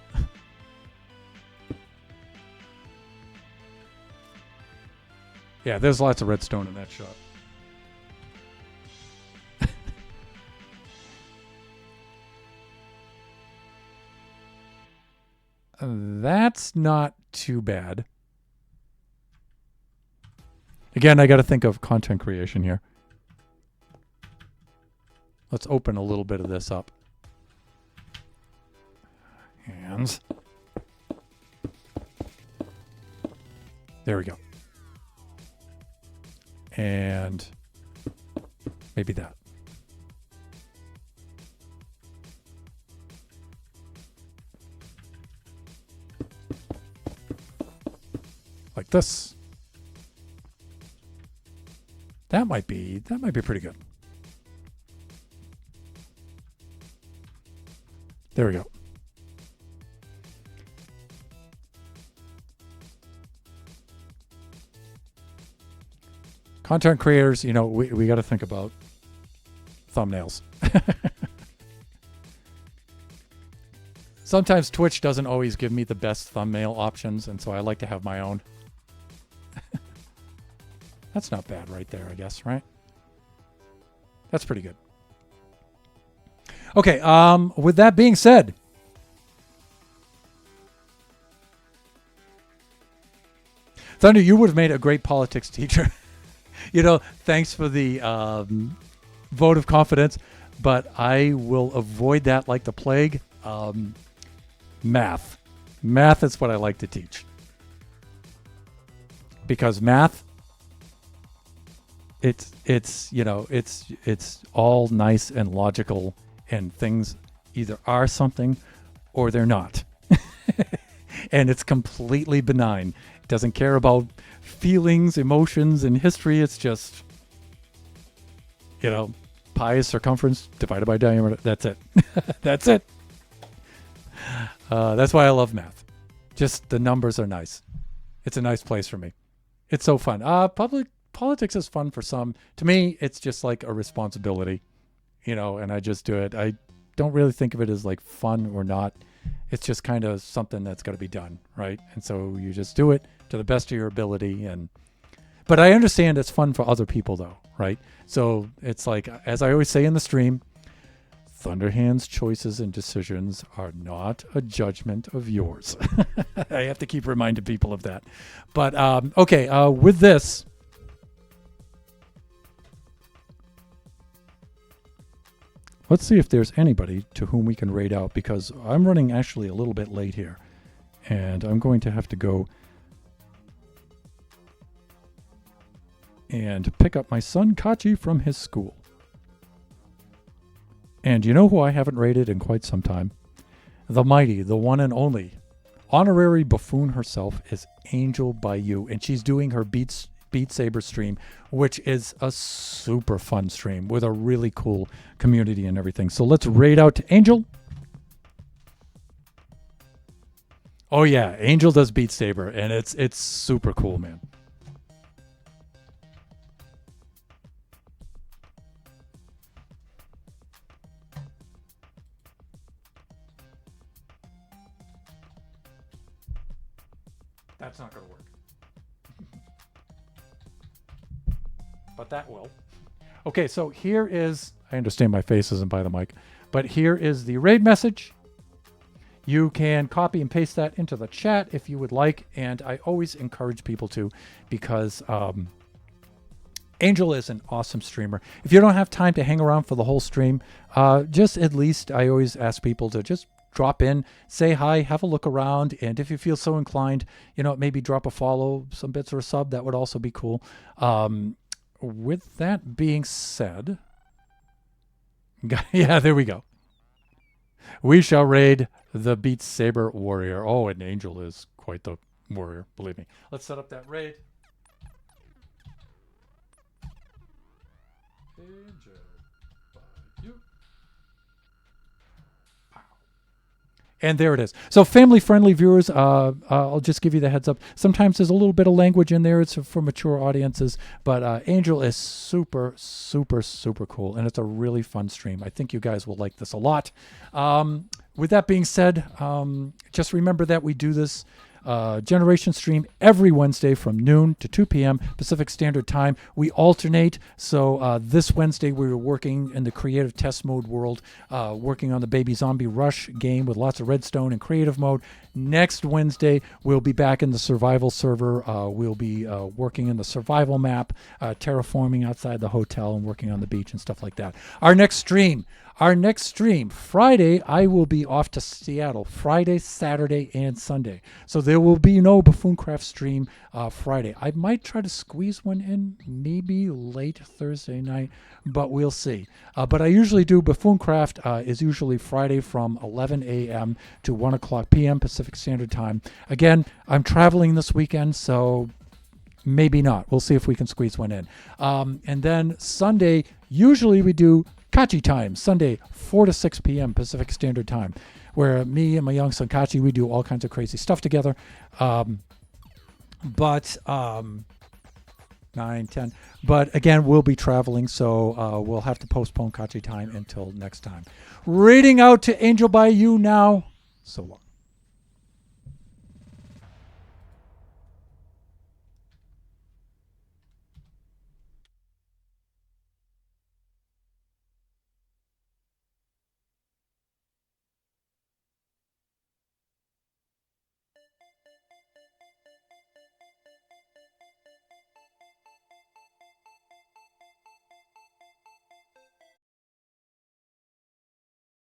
Yeah, there's lots of redstone in that shot. That's not too bad. Again, I got to think of content creation here. Let's open a little bit of this up. Hands. There we go. And maybe that. Like this. That might be pretty good. There we go. Content creators, we got to think about thumbnails. Sometimes Twitch doesn't always give me the best thumbnail options, and so I like to have my own. That's not bad right there, I guess, right? That's pretty good. Okay, with that being said, Thunder, you would have made a great politics teacher. Thanks for the vote of confidence, but I will avoid that like the plague. Math. Math is what I like to teach. Because math, it's all nice and logical, and things either are something or they're not. And it's completely benign. It doesn't care about feelings, emotions, and history. It's just, pi is circumference divided by diameter. That's it. That's it. That's why I love math. Just the numbers are nice. It's a nice place for me. It's so fun. Public politics is fun for some. To me, it's just like a responsibility, and I just do it. I don't really think of it as like fun or not. It's just kind of something that's got to be done, right? And so you just do it to the best of your ability. But I understand it's fun for other people though, right? So it's like, as I always say in the stream, Thunderhand's choices and decisions are not a judgment of yours. I have to keep reminding people of that. But okay, with this, let's see if there's anybody to whom we can raid out, because I'm running actually a little bit late here. And I'm going to have to go and pick up my son Kachi from his school. And you know who I haven't raided in quite some time? The mighty, the one and only, honorary buffoon herself is Angel Bayou, and she's doing her Beat Saber stream, which is a super fun stream with a really cool community and everything. So let's raid out to Angel. Oh yeah, Angel does Beat Saber, and it's super cool, man. That's not going to work. But that will. Okay, so here is, I understand my face isn't by the mic, but here is the raid message. You can copy and paste that into the chat if you would like, and I always encourage people to, because Angel is an awesome streamer. If you don't have time to hang around for the whole stream, just at least I always ask people to just drop in, say hi, have a look around, and if you feel so inclined, maybe drop a follow, some bits or a sub. That would also be cool. With that being said, yeah, there we go. We shall raid the Beat Saber warrior. Oh, and Angel is quite the warrior, believe me. Let's set up that raid. And there it is. So family-friendly viewers, I'll just give you the heads up. Sometimes there's a little bit of language in there. It's for mature audiences. But Angel is super, super, super cool. And it's a really fun stream. I think you guys will like this a lot. With that being said, just remember that we do this generation stream every Wednesday from noon to 2 p.m. Pacific Standard Time. We alternate. So this Wednesday we were working in the creative test mode world, working on the Baby Zombie Rush game with lots of redstone and creative mode. Next Wednesday we'll be back in the survival server. We'll be working in the survival map, terraforming outside the hotel and working on the beach and stuff like that. Our next stream, Friday, I will be off to Seattle. Friday, Saturday, and Sunday. So there will be no Buffooncraft stream Friday. I might try to squeeze one in maybe late Thursday night, but we'll see. But I usually do Buffooncraft is usually Friday from 11 a.m. to 1 o'clock p.m. Pacific Standard Time. Again, I'm traveling this weekend, so maybe not. We'll see if we can squeeze one in. And then Sunday, usually we do Kachi time, Sunday, 4 to 6 p.m. Pacific Standard Time, where me and my young son Kachi, we do all kinds of crazy stuff together. 9, 10. But again, we'll be traveling, so we'll have to postpone Kachi time until next time. Reading out to Angel Bayou now. So long.